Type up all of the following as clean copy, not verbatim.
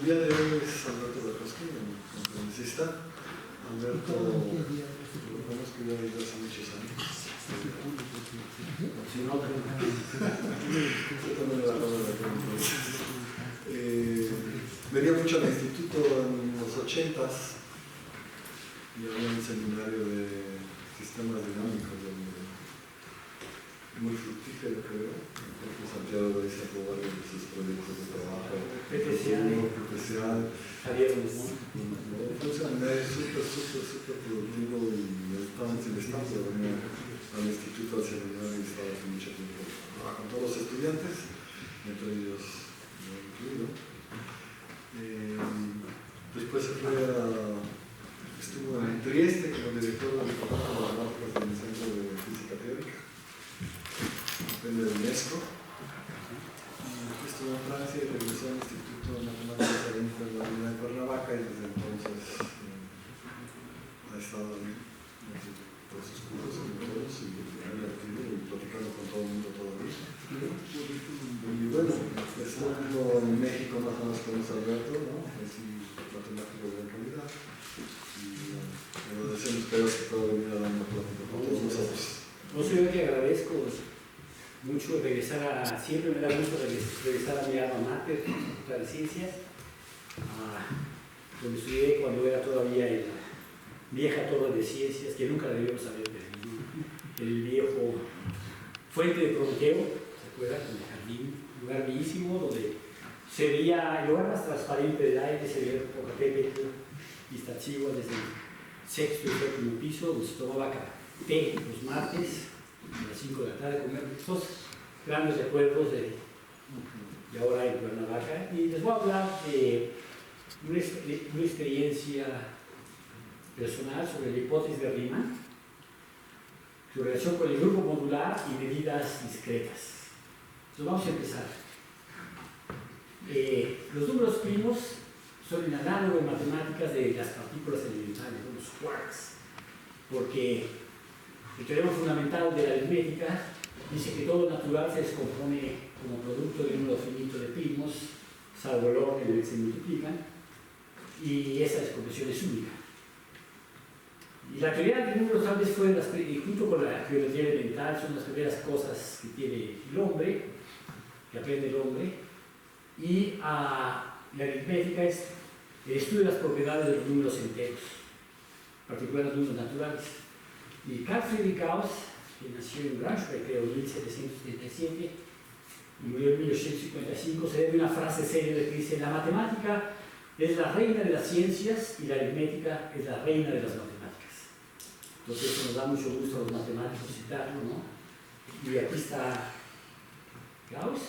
El día de hoy es Alberto Berkowski, un conferencista. Alberto, lo conozco ya desde hace muchos años. Venía mucho al instituto en los 80s y había un seminario de sistemas dinámicos muy fructífero, creo. Santiago de ahí sacó varios de sus proyectos de trabajo. PPCA. Fue un seminario súper productivo y estaba en Silvestre, venía al instituto al seminario y estaba hace mucho tiempo con todos los estudiantes, entre ellos yo incluido. Después estuvo en Trieste como director del Departamento de Matemáticas del Centro de Física Teórica, depende de UNESCO. Estuvo en Francia y regresó al Instituto de Matemáticas de la Unidad de Cuernavaca y desde entonces ha estado ahí todos sus cursos y todos y platicando con todo el mundo todavía. Y bueno, estando en México más o menos con Alberto, ¿no? Es un matemático de gran calidad y agradecemos que pueda venir a dar una plática con todos nosotros. No sé, yo que agradezco mucho siempre me da gusto regresar a mi alma mater, la de ciencias, donde estudié cuando era todavía en la vieja torre de ciencias, que nunca debíamos haber perdido, el viejo Fuente de Prometeo, ¿se acuerdan? En el jardín, un lugar bellísimo donde se veía el lugar más transparente del aire, se veía Popocatépetl, Iztaccíhuatl desde el sexto y séptimo piso, donde se tomaba té los martes a las 5 de la tarde, comer estos grandes recuerdos de ahora en Cuernavaca. Y les voy a hablar de una experiencia personal sobre la hipótesis de Riemann, su relación con el grupo modular y medidas discretas. Entonces vamos a empezar. Los números primos son el análogo en matemáticas de las partículas elementales, los quarks, porque el teorema fundamental de la aritmética dice que todo natural se descompone como producto de un número finito de primos, salvo el orden en el que se multiplican, y esa descompresión es única. Y la teoría de números tal vez fue, junto con la geometría elemental, son las primeras cosas que tiene el hombre, que aprende el hombre, y la aritmética es el estudio de las propiedades de los números enteros, particularmente los números naturales. Y Carl Friedrich Gauss, que nació en Braunschweig, creo, en 1777 y murió en 1855, se debe una frase célebre que dice: la matemática es la reina de las ciencias y la aritmética es la reina de las matemáticas. Entonces eso nos da mucho gusto a los matemáticos citarlo, ¿no? Y aquí está Gauss.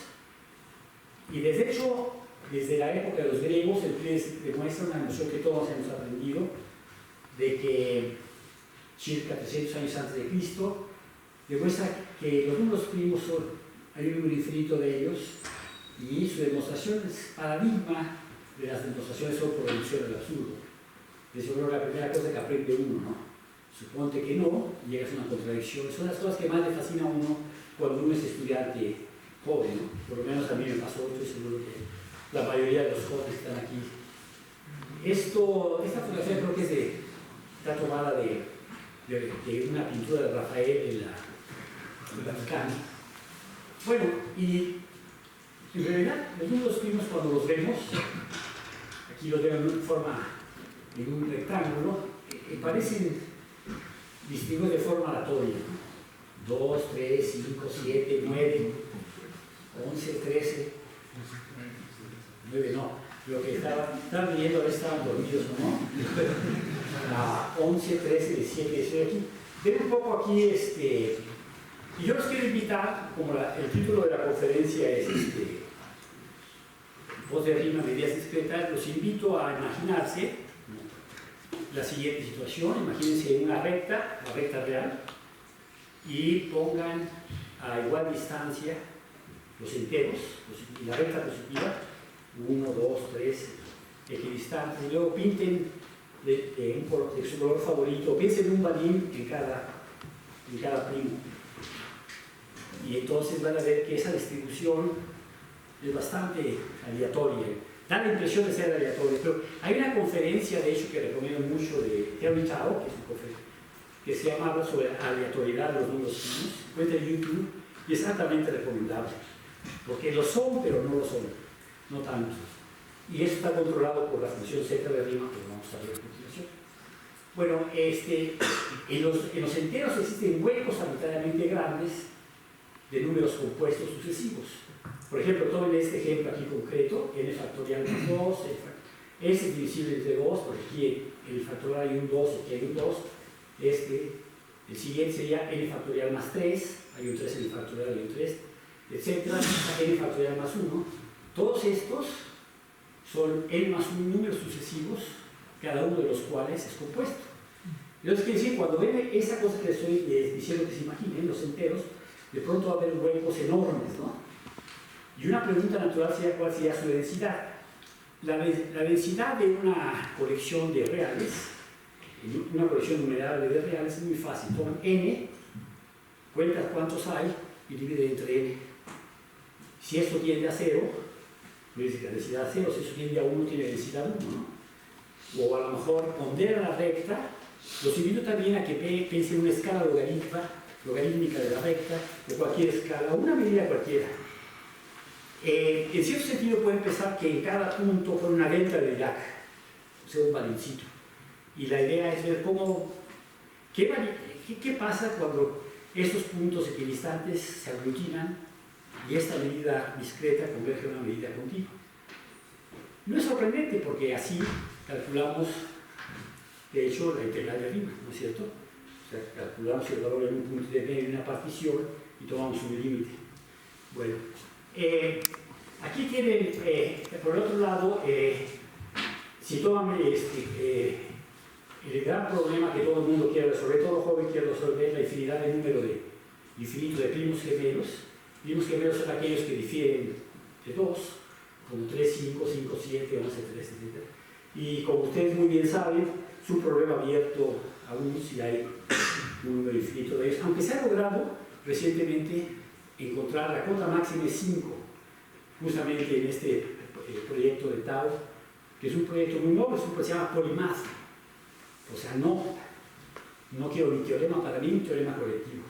Y desde hecho, desde la época de los griegos, el que demuestra una noción que todos hemos aprendido, de que circa 300 años antes de Cristo, demuestra que los números primos hay un número infinito de ellos, y su demostración es paradigma de las demostraciones por reducción del absurdo. Es yo creo la primera cosa que aprende uno, ¿no? Suponte que no, y llegas a una contradicción. Son las cosas que más le fascina a uno cuando uno es estudiante joven, ¿no? Por lo menos a mí me pasó, estoy seguro que la mayoría de los jóvenes que están aquí. Esta fotografía creo que está tomada de una pintura de Rafael en la Vaticano. Bueno, y en realidad los números primos, cuando los vemos, aquí los veo en un rectángulo, parecen distinguidos de forma aleatoria, ¿no? 2, 3, 5, 7, 9, 11, 13, 9 no, lo que estaban viendo ahora estaban dormidos, ¿no? 11, 13, 17, 18. Ven un poco aquí, y yo los quiero invitar, como el título de la conferencia es voz de Riemann, medidas discretas, los invito a imaginarse la siguiente situación. Imagínense una recta, la recta real, y pongan a igual distancia los enteros, y la recta positiva, 1, 2, 3, equidistantes, y luego pinten de su color favorito, piensen en un balín en cada primo. Y entonces van a ver que esa distribución es bastante aleatoria. da la impresión de ser aleatorio, pero hay una conferencia, de hecho, que recomiendo mucho de Terry Tao, que es una conferencia, que se llamaba sobre aleatoriedad de los números primos, cuenta en YouTube, y es altamente recomendable, porque lo son, pero no lo son, no tanto. Y eso está controlado por la función Z de Riemann, que vamos a ver a continuación. Bueno, en los enteros existen huecos arbitrariamente grandes de números compuestos sucesivos. Por ejemplo, tomen este ejemplo aquí concreto, n factorial más 2, es divisible entre 2, porque aquí en el factorial hay un 2, aquí hay un 2. El siguiente sería n factorial más 3, hay un 3 en el factorial, hay un 3, etc. N factorial más 1. Todos estos son n más 1 números sucesivos, cada uno de los cuales es compuesto. Entonces, quiere decir, cuando ven esa cosa que les estoy diciendo que se imaginen, los enteros, de pronto va a haber huecos enormes, ¿no? Y una pregunta natural sería cuál sería su densidad. La densidad de una colección de reales, una colección numerable de reales, es muy fácil. Toma n, cuentas cuántos hay y divide entre n. Si esto tiende a 0, me dice que la densidad 0, si eso tiende a 1, tiene densidad 1, ¿no? O a lo mejor pondera la recta. Los invito también a que piensen en una escala logarítmica de la recta, o cualquier escala, una medida cualquiera. En cierto sentido pueden pensar que en cada punto pone una delta de Dirac, o sea, un baloncito. Y la idea es ver qué pasa cuando estos puntos equidistantes se aglutinan y esta medida discreta converge a una medida continua. No es sorprendente porque así calculamos, de hecho, la integral de Riemann, ¿no es cierto? O sea, calculamos el valor en un punto de medio de una partición y tomamos un límite. Bueno, aquí tienen, por el otro lado, si toman el gran problema que todo el mundo quiere resolver, todo joven quiere resolver, la infinidad de número infinito de primos gemelos. Primos gemelos son aquellos que difieren de 2, como 3, 5, 5, 7, 11, 3, etc. Y como ustedes muy bien saben, es un problema abierto aún si hay un número infinito de ellos, aunque se ha logrado recientemente encontrar la cota máxima de 5, justamente en este proyecto de Tao, que es un proyecto muy noble, se llama Polymath. O sea, no quiero ni teorema para mí, ni teorema colectivo.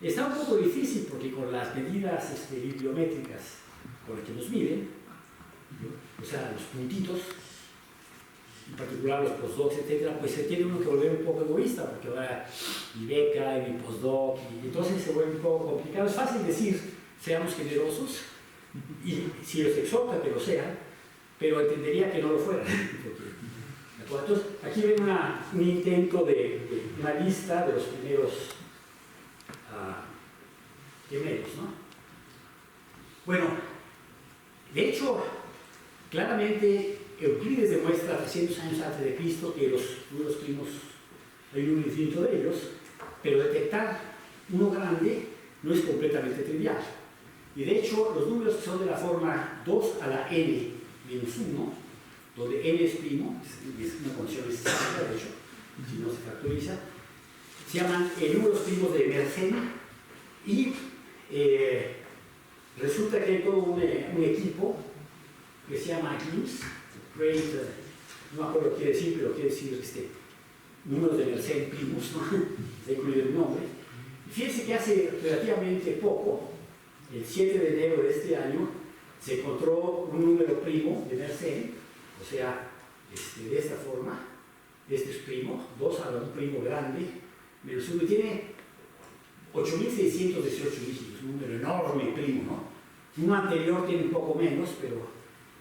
Está un poco difícil porque con las medidas bibliométricas con las que nos miden, ¿no? O sea, los puntitos, en particular los postdocs, etcétera, pues se tiene uno que volver un poco egoísta, porque ahora mi beca y mi postdoc, y entonces se vuelve un poco complicado. Es fácil decir, seamos generosos, y si los exhorta que lo sean, pero entendería que no lo fueran. Entonces, aquí ven un intento de una lista de los primeros gemelos, ¿no? Bueno, de hecho, claramente Euclides demuestra 300 años antes de Cristo que los números primos hay un número infinito de ellos, pero detectar uno grande no es completamente trivial. Y de hecho, los números que son de la forma 2 a la n menos 1, donde n es primo, es una condición necesaria, de hecho, si no se factoriza, se llaman números primos de Mersenne, y resulta que hay todo un equipo que se llama GIMS, no me acuerdo qué quiere decir, pero quiere decir números de Mersenne primos, ¿no? Se ha incluido el nombre. Y fíjense que hace relativamente poco, el 7 de enero de este año, se encontró un número primo de Mersenne, o sea, de esta forma, este es primo, 2 a un primo grande, menos 1, y tiene 8.618 dígitos, un número enorme primo, ¿no? Uno anterior tiene un poco menos, pero...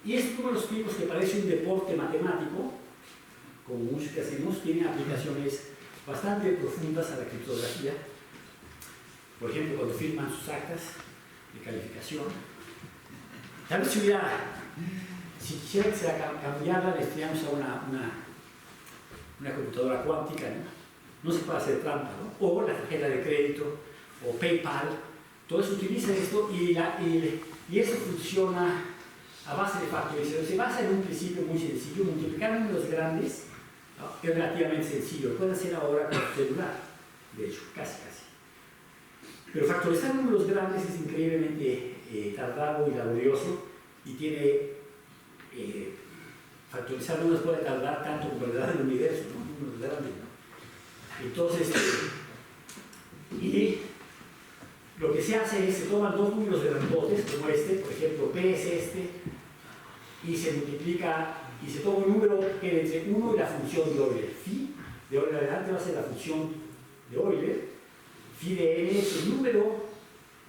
Y estos números primos que parece un deporte matemático, como muchos que hacemos, tienen aplicaciones bastante profundas a la criptografía. Por ejemplo, cuando firman sus actas de calificación. Tal vez si quisieran cambiarla, les tiramos a una computadora cuántica, ¿no? No se puede hacer trampa, ¿no? O la tarjeta de crédito, o PayPal, todo eso utiliza esto y eso funciona a base de factorización. Se basa en un principio muy sencillo: multiplicar números grandes, ¿no? Es relativamente sencillo, lo pueden hacer ahora con el celular, de hecho, casi. Pero factorizar números grandes es increíblemente tardado y laborioso y tiene factorizar números puede tardar tanto como la edad del universo, ¿no? Números grandes, ¿no? Entonces, y lo que se hace es, se toman dos números grandotes, como este, por ejemplo, P es este, y se multiplica, y se toma un número que entre 1 y la función de Euler. Phi de Euler adelante va a ser la función de Euler. Phi de n es el número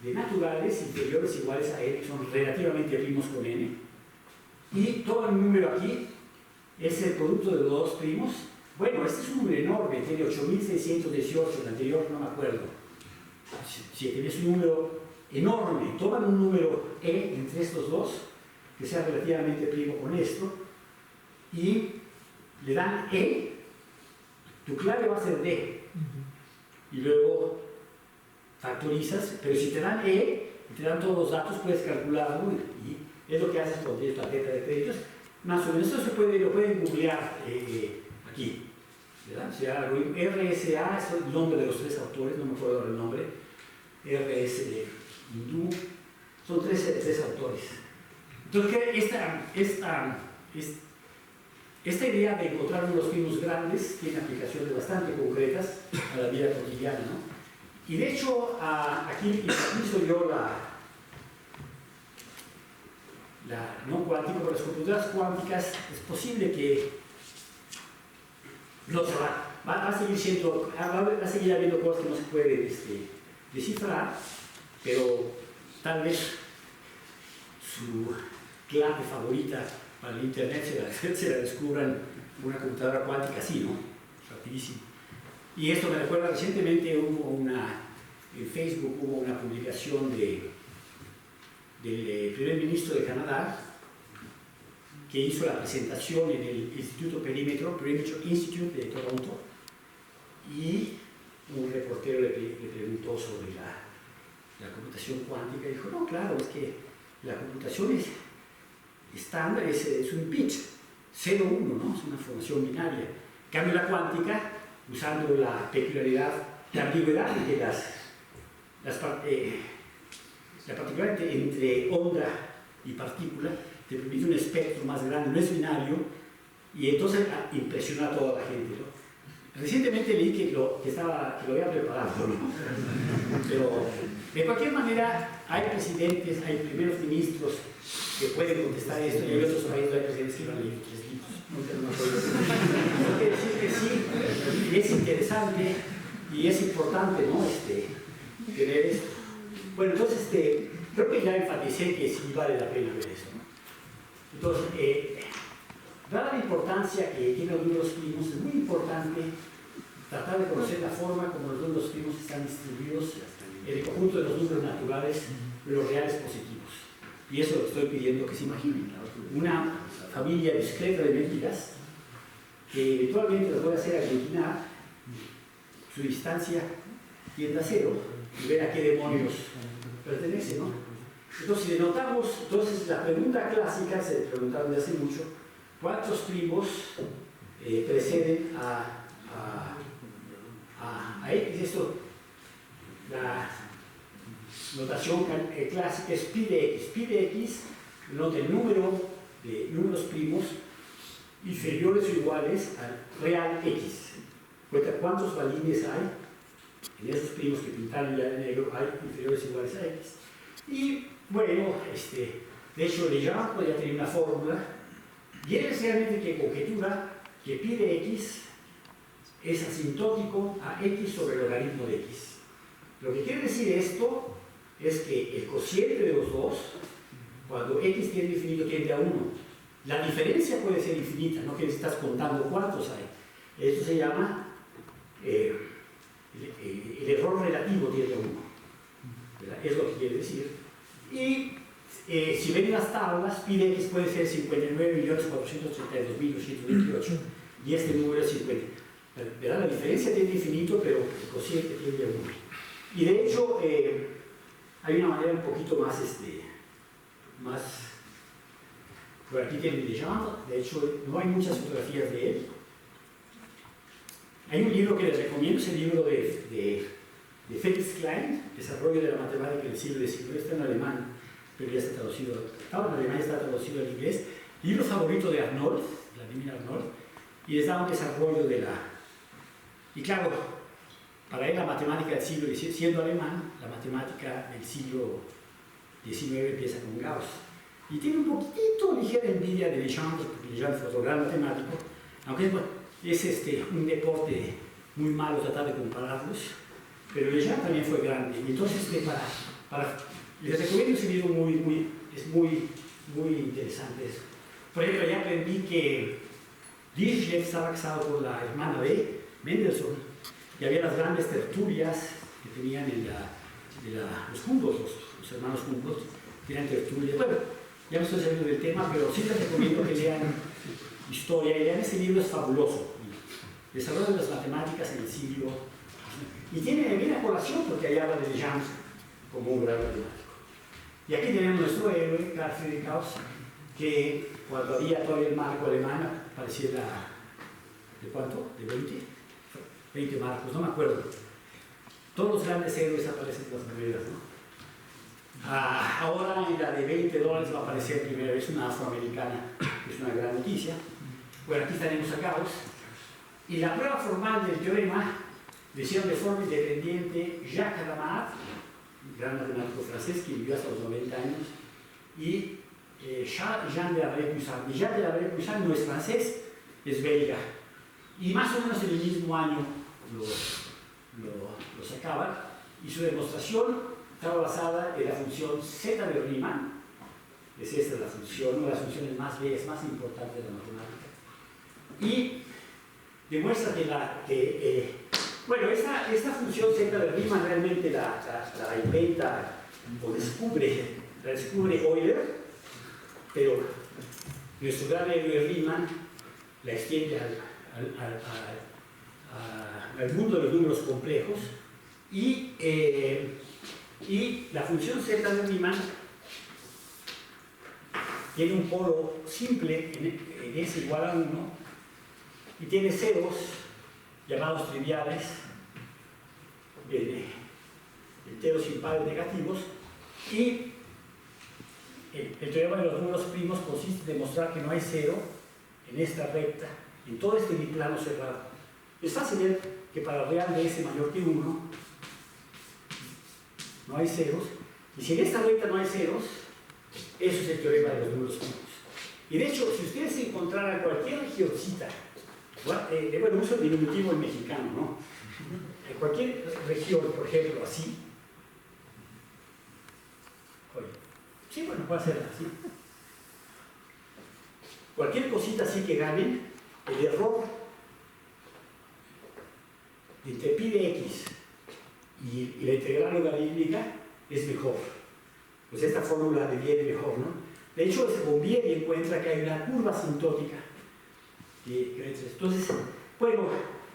de naturales inferiores iguales a n, que son relativamente primos con n. Y todo el número aquí es el producto de los dos primos. Bueno, este es un número enorme, tiene 8618, el anterior no me acuerdo. Si tienes un número enorme, toman un número e entre estos dos, que sea relativamente primo con esto, y le dan e, tu clave va a ser d, y luego factorizas, pero si te dan e y te dan todos los datos, puedes calcularlo, y es lo que haces cuando tienes tarjeta de créditos. Más o menos esto lo pueden googlear aquí, ¿verdad? O sea, RSA es el nombre de los tres autores, no me acuerdo el nombre, RS de Hindú, son tres autores. Entonces, esta idea de encontrar unos primos grandes tiene aplicaciones bastante concretas a la vida cotidiana, ¿no? Y de hecho, aquí hizo yo no cuántico, pero las computadoras cuánticas es posible que no se va a seguir siendo, va a seguir habiendo cosas que no se pueden descifrar, pero tal vez su clave favorita para el internet se la descubran una computadora cuántica así, ¿no? Rapidísimo. Y esto me recuerda, recientemente en Facebook hubo una publicación del primer ministro de Canadá, que hizo la presentación en el Instituto Perimeter Institute de Toronto, y un reportero le preguntó sobre la computación cuántica y dijo, no, claro, es que la computación es estándar, es un bit, 0-1, ¿no? Es una formación binaria. En cambio, la cuántica, usando la peculiaridad, la ambigüedad de la particularidad entre onda y partícula, te permite un espectro más grande, no es binario, y entonces impresiona a toda la gente, ¿no? Recientemente leí que lo había preparado, ¿no? Pero de cualquier manera hay presidentes, hay primeros ministros que pueden contestar esto, y hay otros países, hay presidentes que no han leído 3 libros. No quiere decir que sí, y es interesante y es importante, ¿no? Tener esto. Bueno, entonces creo que ya enfaticé que sí vale la pena ver eso, ¿no? Entonces, dada la importancia que tienen los números primos, es muy importante tratar de conocer la forma como los números primos están distribuidos en el conjunto de los números naturales de los reales positivos. Y eso es lo que estoy pidiendo que se imaginen. Una familia discreta de métricas que eventualmente lo puede hacer aglutinar, su distancia tiende a 0 y ver a qué demonios pertenece, ¿no? Entonces, si denotamos, entonces la pregunta clásica, se preguntaron de hace mucho, ¿cuántos primos preceden a X? Esto, la notación clásica es pi de X. Pi de X denota el número de números primos inferiores o iguales al real X. Cuenta cuántos balines hay en esos primos que pintaron ya de negro, hay inferiores o iguales a X. Y bueno, de hecho Legendre podría tener una fórmula, y él es realmente que conjetura que pi de X es asintótico a X sobre el logaritmo de X. Lo que quiere decir esto es que el cociente de los dos, cuando X tiende a infinito, tiende a 1. La diferencia puede ser infinita, no que estás contando cuántos hay. Esto se llama el error relativo tiende a 1. Es lo que quiere decir. Y si ven las tablas, pi de X puede ser 59.432.228, y este número es 50. ¿Verdad? La diferencia tiende a infinito, pero el cociente tiende a 1. Y de hecho, hay una manera un poquito más, por aquí tiene Legendre, de hecho no hay muchas fotografías de él. Hay un libro que les recomiendo, es el libro de Felix Klein, Desarrollo de la Matemática en el siglo XIX, está en alemán, pero ya está traducido, ahora en alemán está traducido al inglés, libro favorito de Arnold, Vladimir Arnold, y les da un desarrollo de la... Y claro, para él la matemática del siglo XIX, siendo alemán, la matemática del siglo XIX empieza con Gauss. Y tiene un poquitito ligera envidia de Legendre, porque Legendre fue otro gran matemático, aunque es un deporte muy malo tratar de compararlos, pero Legendre también fue grande. Y entonces, les recomiendo ese libro, es muy interesante eso. Por ejemplo, ya aprendí que Dirichlet estaba casado con la hermana de Mendelssohn, y había las grandes tertulias que tenían los Humboldt, los hermanos Humboldt, tenían tertulias. Bueno, ya me estoy saliendo del tema, pero sí les recomiendo que lean historia, y lean ese libro, es fabuloso. Desarrollo de las matemáticas en el siglo. Y viene a colación porque ahí habla de Legendre como un gran matemático. Y aquí tenemos nuestro héroe, Carl Friedrich Gauss, que cuando había todavía el marco alemán, parecía ¿de cuánto? ¿De 20 marcos, no me acuerdo. Todos los grandes héroes aparecen en las monedas, ¿no? Ahora en la de $20 va a aparecer primera vez una afroamericana, que es una gran noticia. Bueno, aquí tenemos a Gauss. Y la prueba formal del teorema lo hicieron de forma independiente Jacques Hadamard, un gran matemático francés que vivió hasta los 90 años, y Jean de la Bré-Poussin. Y Jean de la Bré-Poussin no es francés, es belga. Y más o menos en el mismo año lo sacaban, y su demostración estaba basada en la función z de Riemann. Es esta la función, una de las funciones más bellas, más importantes de la matemática. Y demuestra bueno, esta función z de Riemann realmente la inventa o la descubre Euler, pero nuestro gran héroe Riemann la extiende al mundo de los números complejos, y la función z de Riemann tiene un polo simple en S igual a 1, y tiene ceros llamados triviales, enteros impares negativos, y el teorema de los números primos consiste en demostrar que no hay cero en esta recta, en todo este biplano cerrado. Es fácil ver que para real de S mayor que 1 no hay ceros, y si en esta recta no hay ceros, eso es el teorema de los números primos. Y de hecho, si ustedes encontraran cualquier regioncita, bueno, uso el diminutivo en mexicano, ¿no? En cualquier región, por ejemplo, así. Oye, sí, bueno, puede ser así. Cualquier cosita así que ganen, el error entre pi de x y la integral logarítmica es mejor. Pues esta fórmula deviene mejor, ¿no? De hecho, se conviene y encuentra que hay una curva asintótica. Entonces, bueno,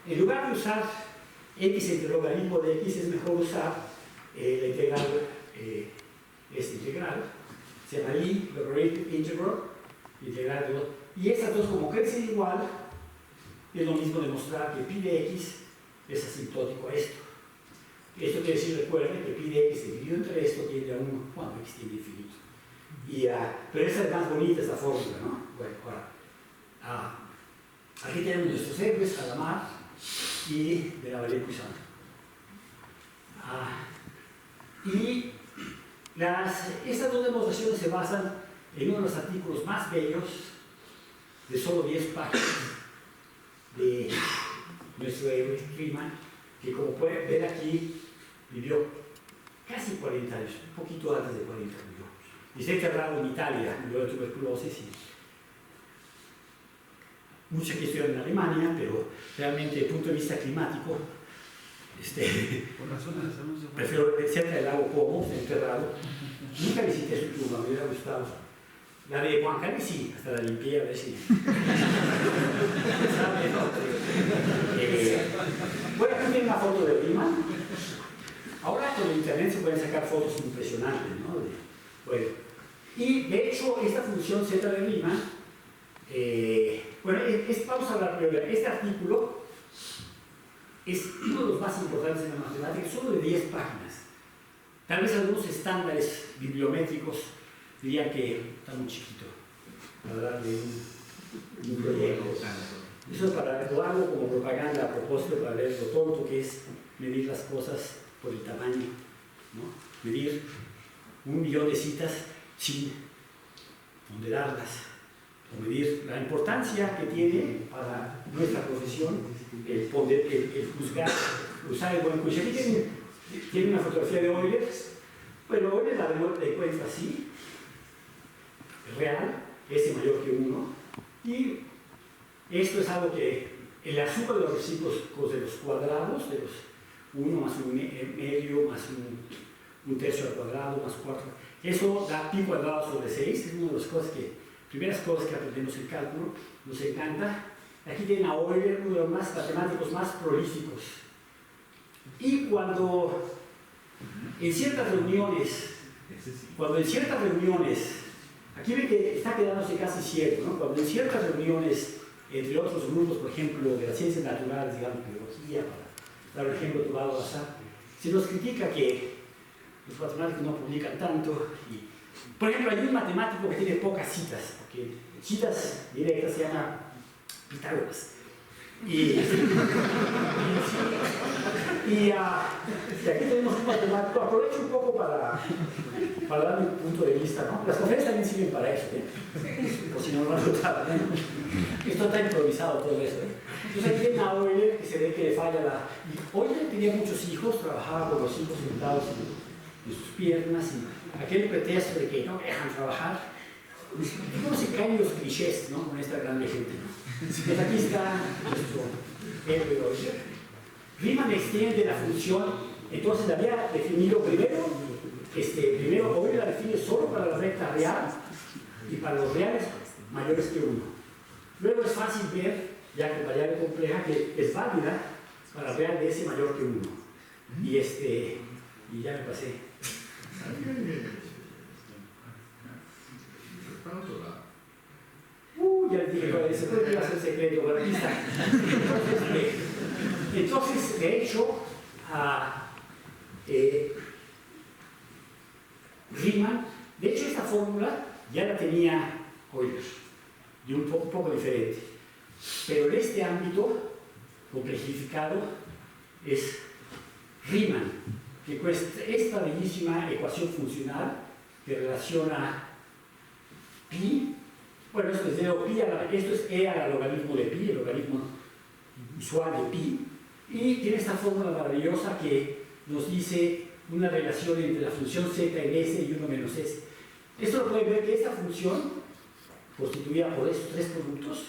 en lugar de usar x entre logaritmo de x, es mejor usar la integral, esta integral, se llama logarithmic integral de 2. Y estas dos, como crecen igual, es lo mismo demostrar que pi de x es asintótico a esto. Esto quiere decir, recuerden, que pi de x dividido entre esto tiende a 1 cuando x tiende a infinito. Pero esa es más bonita, esta fórmula, ¿no? Bueno, ahora, aquí tenemos nuestros héroes, Hadamard y de la Bré-Poussin. Y estas dos demostraciones se basan en uno de los artículos más bellos de solo 10 páginas de nuestro héroe Riemann, que como pueden ver aquí, vivió casi 40 años, un poquito antes de 40 años. Y está enterrado en Italia, murió de tuberculosis y mucha cuestión en Alemania, pero realmente desde el punto de vista climático, prefiero cerca del lago Como, está enterrado. Nunca visité su tumba, me hubiera gustado. La de Juan Carlos sí, hasta la limpié a ver si. Bueno, aquí tiene una foto de Riemann. Ahora con el internet se pueden sacar fotos impresionantes, ¿no? Bueno, y de hecho, esta función z de Riemann, bueno, vamos a hablar primero. Este artículo es uno de los más importantes en la matemática, solo de 10 páginas. Tal vez algunos estándares bibliométricos dirían que está muy chiquito. para darle un proyecto. Eso es para lo hago como propaganda a propósito, para ver lo tonto que es medir las cosas por el tamaño, ¿no? Medir 1 millón de citas sin ponderarlas, o medir la importancia que tiene para nuestra profesión el juzgar, usar el buen juicio. Aquí tiene una fotografía de Euler. Bueno, Euler la encuentra así, real, S mayor que 1, y esto es algo que el azúcar de los recíprocos de los cuadrados, de los 1 más 1 medio más 1 tercio al cuadrado más 4, eso da pi cuadrado sobre 6, es una de las primeras cosas que aprendemos en cálculo, nos encanta. Aquí tienen a Euler, uno de los matemáticos más prolíficos. Y cuando en ciertas reuniones, aquí ven que está quedándose casi cierto, ¿no? Cuando en ciertas reuniones, entre otros grupos, por ejemplo, de las ciencias naturales, digamos, biología, para dar un ejemplo tomado al azar, se nos critica que los matemáticos no publican tanto. Por ejemplo, hay un matemático que tiene pocas citas, porque citas directas se llama Pitágoras. Y aquí tenemos un matemático, aprovecho un poco para dar mi punto de vista, ¿no? Las conferencias también sirven para eso, por si no lo han notado, ¿no? Esto está improvisado todo eso, Entonces aquí viene a Euler, que se ve que le falla la... Euler tenía muchos hijos, trabajaba con los hijos sentados en sus piernas, y aquel pretexto de que no dejan trabajar, ¿cómo se caen los clichés, ¿no? Con esta gran gente, ¿no? Pues aquí está nuestro Euler. Riemann extiende la función, entonces la había definido primero Euler la define solo para la recta real y para los reales mayores que 1. Luego es fácil ver, ya que variable compleja, que es válida para real de S mayor que 1. Y ya me pasé. Ya les dije, se puede hacer secreto, pero aquí está. Entonces, de hecho, Riemann, de hecho esta fórmula ya la tenía Euler, de un poco diferente. Pero en este ámbito complejificado es Riemann, que cuesta esta bellísima ecuación funcional que relaciona pi. Bueno, esto es esto es e al logaritmo de pi, el logaritmo usual de pi, y tiene esta fórmula maravillosa que nos dice una relación entre la función z en s y 1 menos s. Esto lo pueden ver que esta función, constituida por estos tres productos,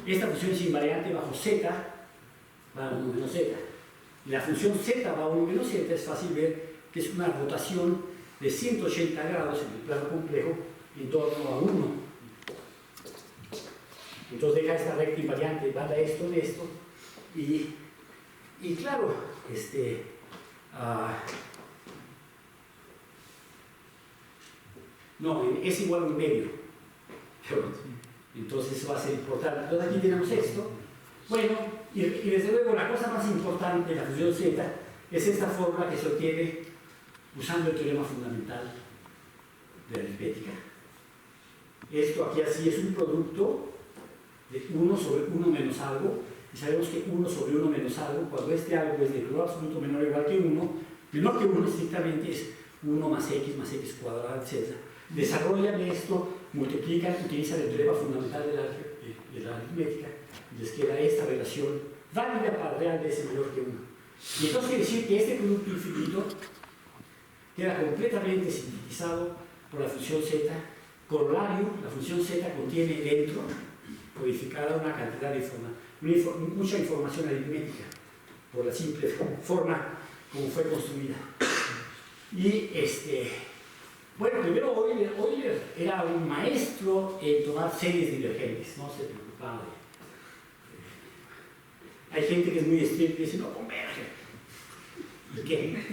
esta función es invariante bajo z, va a 1 menos z. Y la función z va a 1 menos z, es fácil ver que es una rotación de 180 grados en el plano complejo en torno a 1. Entonces deja esta recta invariante, manda esto en esto, y claro, no, es igual a 1 medio. Entonces eso va a ser importante. Entonces aquí tenemos esto. Bueno, y desde luego la cosa más importante de la función z es esta fórmula que se obtiene usando el teorema fundamental de la aritmética. Esto aquí así es un producto de 1 sobre 1 menos algo, y sabemos que 1 sobre 1 menos algo, cuando este algo es de valor absoluto menor o igual que 1, menor que 1 estrictamente es 1 más x cuadrado, etc. Desarrollan esto, multiplican, utilizan el teorema fundamental de la aritmética, y les queda esta relación válida para real de s mayor que 1. Y entonces quiere decir que este producto infinito queda completamente sintetizado por la función z. Corolario, la función z contiene dentro, codificada, una cantidad de mucha información aritmética, por la simple forma como fue construida. Y bueno, primero Euler era un maestro en tomar series divergentes, no se preocupaba de... Hay gente que es muy estricta y dice, no, converge. ¿Y qué?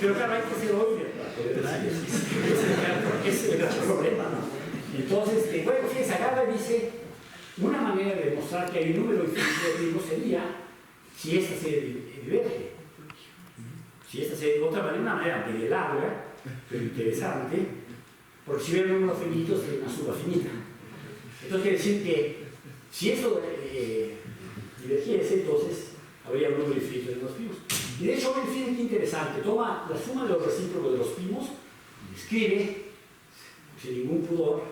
Pero claro, hay que ser Euler para poder decir. Ese es el gran problema, ¿no? Entonces, bueno, fíjense, agarra y dice, una manera de demostrar que hay un número infinito de primos sería si esta serie diverge. Si esta serie, de otra manera, una manera medio larga, pero interesante, porque si hubiera un número finito sería una suma finita. Entonces quiere decir que si eso divergiese, entonces habría un número infinito de los primos. Y de hecho, fíjense qué interesante, toma la suma de los recíprocos de los primos y escribe, sin ningún pudor,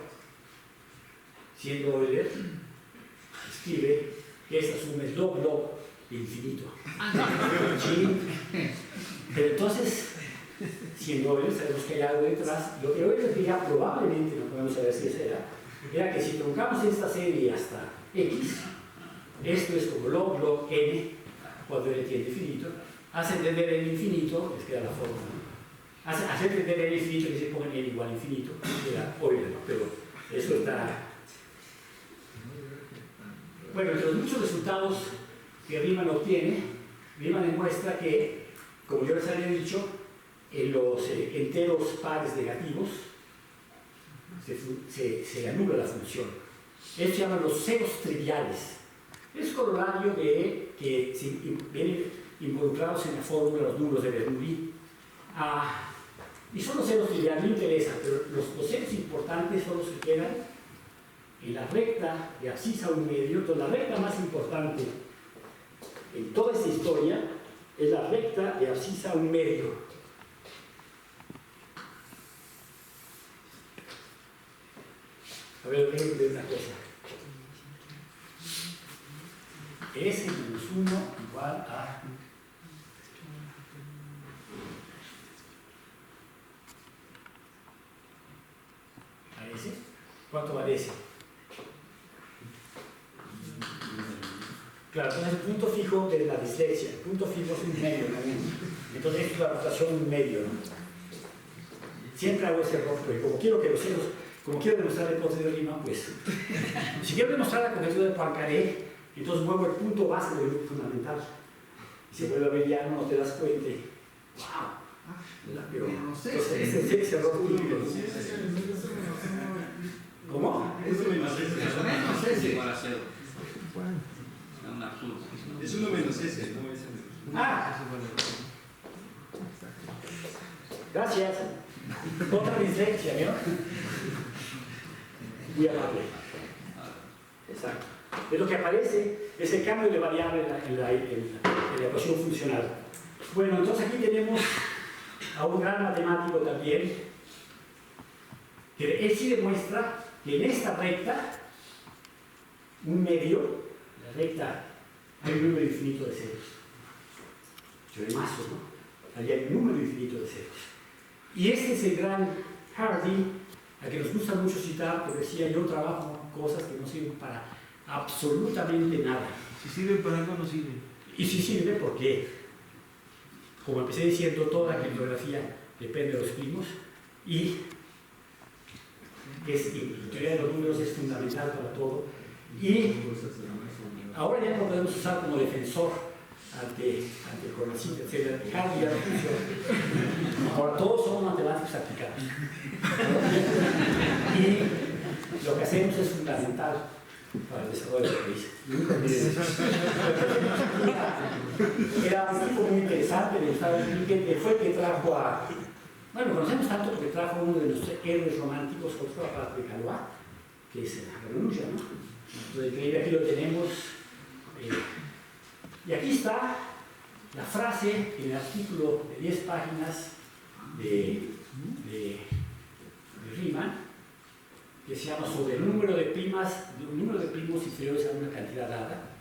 siendo Euler, escribe que esta suma es log de infinito. Sí. Pero entonces, siendo Euler, sabemos que hay algo detrás. Lo que Euler diría, probablemente, no podemos saber si esa era que si truncamos esta serie hasta x, esto es como log n, cuando n tiene infinito, hace entender el infinito, les queda la forma, ¿no? Hace entender el infinito que se pone n igual a infinito, queda Euler, ¿no? Pero eso está... Bueno, entre los muchos resultados que Riemann obtiene, Riemann demuestra que, como yo les había dicho, en los enteros pares negativos se anula la función. Esto se llama los ceros triviales. Es corolario de que vienen involucrados en la fórmula los números de Bernoulli. Y son los ceros triviales, no interesa, pero los ceros importantes son los que quedan en la recta de abscisa 1 medio. Entonces, la recta más importante en toda esta historia es la recta de abscisa 1 medio. A ver, voy a ver una cosa. S menos 1 igual a... ¿A S? ¿Cuánto vale S? Claro, entonces el punto fijo de la dislexia, el punto fijo es 1 medio, ¿no? Entonces esto es la rotación 1 medio, ¿no? Siempre hago ese error, porque como quiero que los ceros, como quiero demostrar la hipótesis de Riemann, pues si quiero demostrar la conjunción de Poincaré, entonces muevo el punto base del grupo fundamental y se vuelve abeliano, no te das cuenta. ¡Wow! Pero ese error típico. ¿Cómo? Eso menos S. Igual a 0. Es un absurdo. Es 1 menos S, no S. Gracias. Otra dislexia, ¿no? Muy amable. Exacto. Es lo que aparece, es el cambio de variable en la ecuación funcional. Bueno, entonces aquí tenemos a un gran matemático también, que él sí demuestra que en esta recta, 1 medio, la recta, hay un número infinito de ceros. Teoremazo, ¿no? Allí hay un número infinito de ceros. Y este es el gran Hardy, al que nos gusta mucho citar, porque decía, yo trabajo cosas que no sirven para absolutamente nada. Si sirven para algo, no sirven. Y si sirve porque, como empecé diciendo, toda la criptografía depende de los primos y la teoría de los números es fundamental para todo. Y ahora ya no lo podemos usar como defensor ante el conocido, etc. Hardy ya lo puso. Ahora todos somos matemáticos aplicados. Y lo que hacemos es fundamental para el desarrollo del país. Era un tipo muy interesante, que fue el que trajo a... Bueno, conocemos tanto porque trajo uno de nuestros héroes románticos, otro aparte de Calois, que es la renuncia, ¿no? Entonces, increíble, aquí lo tenemos. Y aquí está la frase en el artículo de 10 páginas de Riemann, que se llama sobre el número de primos inferiores a una cantidad dada.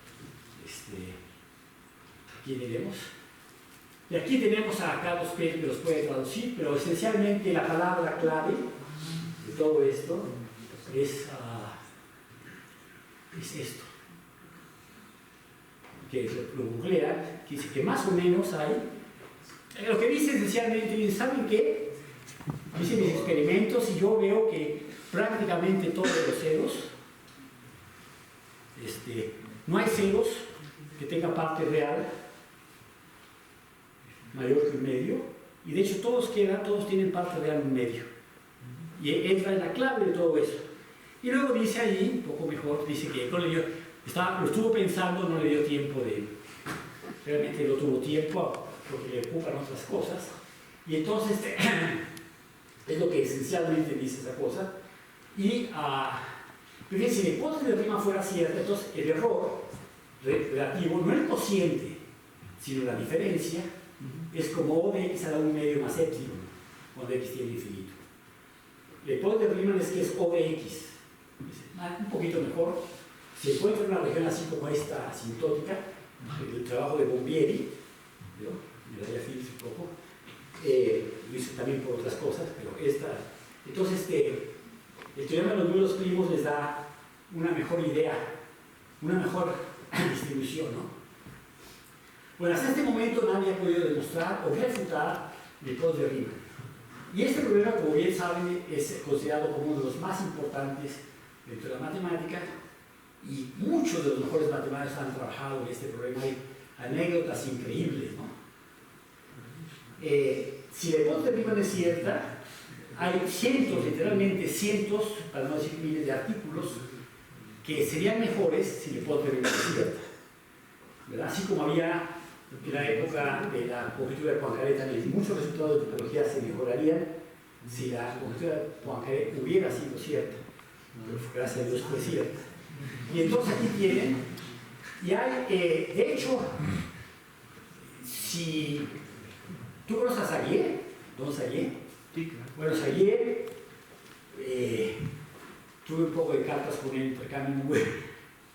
Aquí tenemos. Y aquí tenemos a Carlos Pérez que los puede traducir, pero esencialmente la palabra clave de todo esto es esto. Que lo googlea, que dice que más o menos hay. Lo que dice esencialmente, dice, ¿saben qué? Hice mis experimentos y yo veo que prácticamente todos los ceros, no hay ceros que tengan parte real mayor que 1 medio, y de hecho todos tienen parte real 1 medio. Y entra en la clave de todo eso. Y luego dice allí, un poco mejor, dice que lo estuvo pensando, no le dio tiempo realmente no tuvo tiempo porque le ocupan otras cosas. Y entonces Es lo que esencialmente dice esa cosa. Y si la hipótesis de Riemann fuera cierta, entonces el error relativo no el cociente, sino la diferencia, es como O de x a la 1 medio más epsilon, cuando x tiene infinito. La hipótesis de Riemann es que es O de x. Un poquito mejor. Se encuentra en una región así como esta asintótica, el trabajo de Bombieri, me daría fin un poco, lo hice también por otras cosas, pero esta. Entonces, el teorema de los números primos les da una mejor idea, una mejor distribución, ¿no? Bueno, hasta este momento nadie ha podido demostrar o refutar la hipótesis de Riemann. Y este problema, como bien saben, es considerado como uno de los más importantes dentro de la matemática, y muchos de los mejores matemáticos han trabajado en este problema. Hay anécdotas increíbles, ¿no? Si la hipótesis de Riemann es cierta, hay cientos, literalmente cientos, para no decir miles de artículos que serían mejores si la hipótesis de Riemann es cierta, ¿verdad? Así como había en la época de la conjetura de Poincaré también, muchos resultados de topología se mejorarían si la conjetura de Poincaré hubiera sido cierta, pero gracias a Dios fue cierta. Y entonces aquí tienen, y hay, de hecho, si tú conoces a Sayé, don Sayé, bueno, Sayé, tuve un poco de cartas con él, intercambio muy bueno,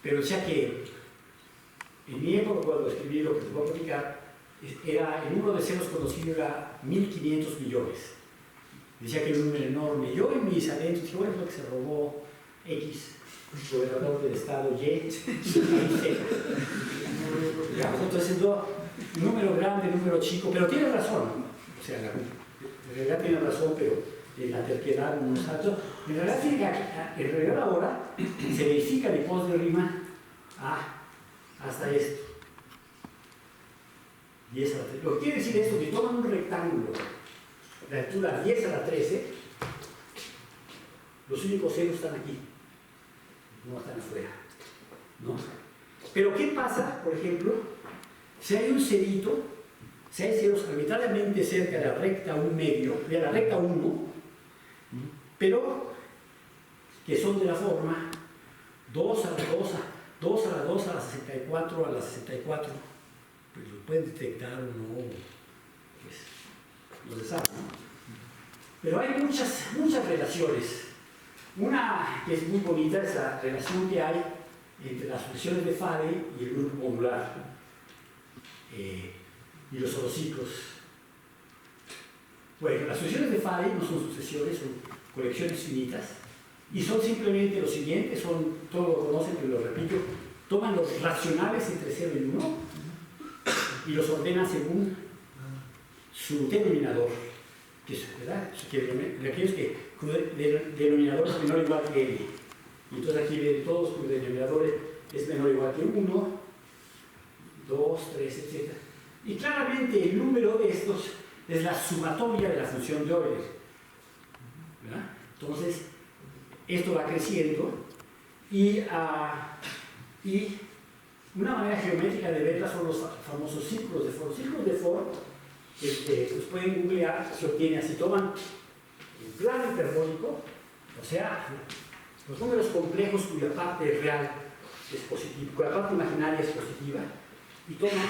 pero decía que en mi época, cuando escribí lo que les voy a platicar, el número de ceros conocido era 1.500 millones. Decía que era un número enorme. Yo en mis adentros dije, bueno, es lo que se robó X, gobernador del estado Y, entonces número grande, número chico, pero tiene razón, ¿no? O sea, en realidad tiene razón, pero en la terquedad no es alto. En realidad ahora se verifica la hipótesis de Riemann hasta esto, 10 a la 13. Lo que quiere decir esto, que toman un rectángulo de altura 10 a la 13, los únicos ceros están aquí, no están afuera, ¿no? Pero ¿qué pasa, por ejemplo, si hay un cerito, si hay ceros arbitrariamente cerca de la recta 1 medio, de la recta 1, pero que son de la forma 2 a la 2 a la 2 a la 64 a la 64, pues lo pueden detectar o no, pues no se sabe, ¿no? Pero hay muchas relaciones. Una que es muy bonita es la relación que hay entre las sucesiones de Faraday y el grupo modular y los holociclos. Bueno, las sucesiones de Faraday no son sucesiones, son colecciones finitas, y son simplemente lo siguiente, todos lo conocen, pero lo repito, toman los racionales entre 0 y 1 y los ordenan según su denominador, que es, ¿verdad? Aquellos que denominador es menor o igual que n. Y entonces aquí ven todos los denominadores es menor o igual que 1, 2, 3, etc. Y claramente el número de estos es la sumatoria de la función de Euler, ¿verdad? Entonces, esto va creciendo y una manera geométrica de verla son los famosos círculos de Ford. Círculos de Ford, los pueden googlear, se obtiene así, toman el plano hiperbólico, o sea, los números complejos cuya parte real es positiva, cuya parte imaginaria es positiva, y toman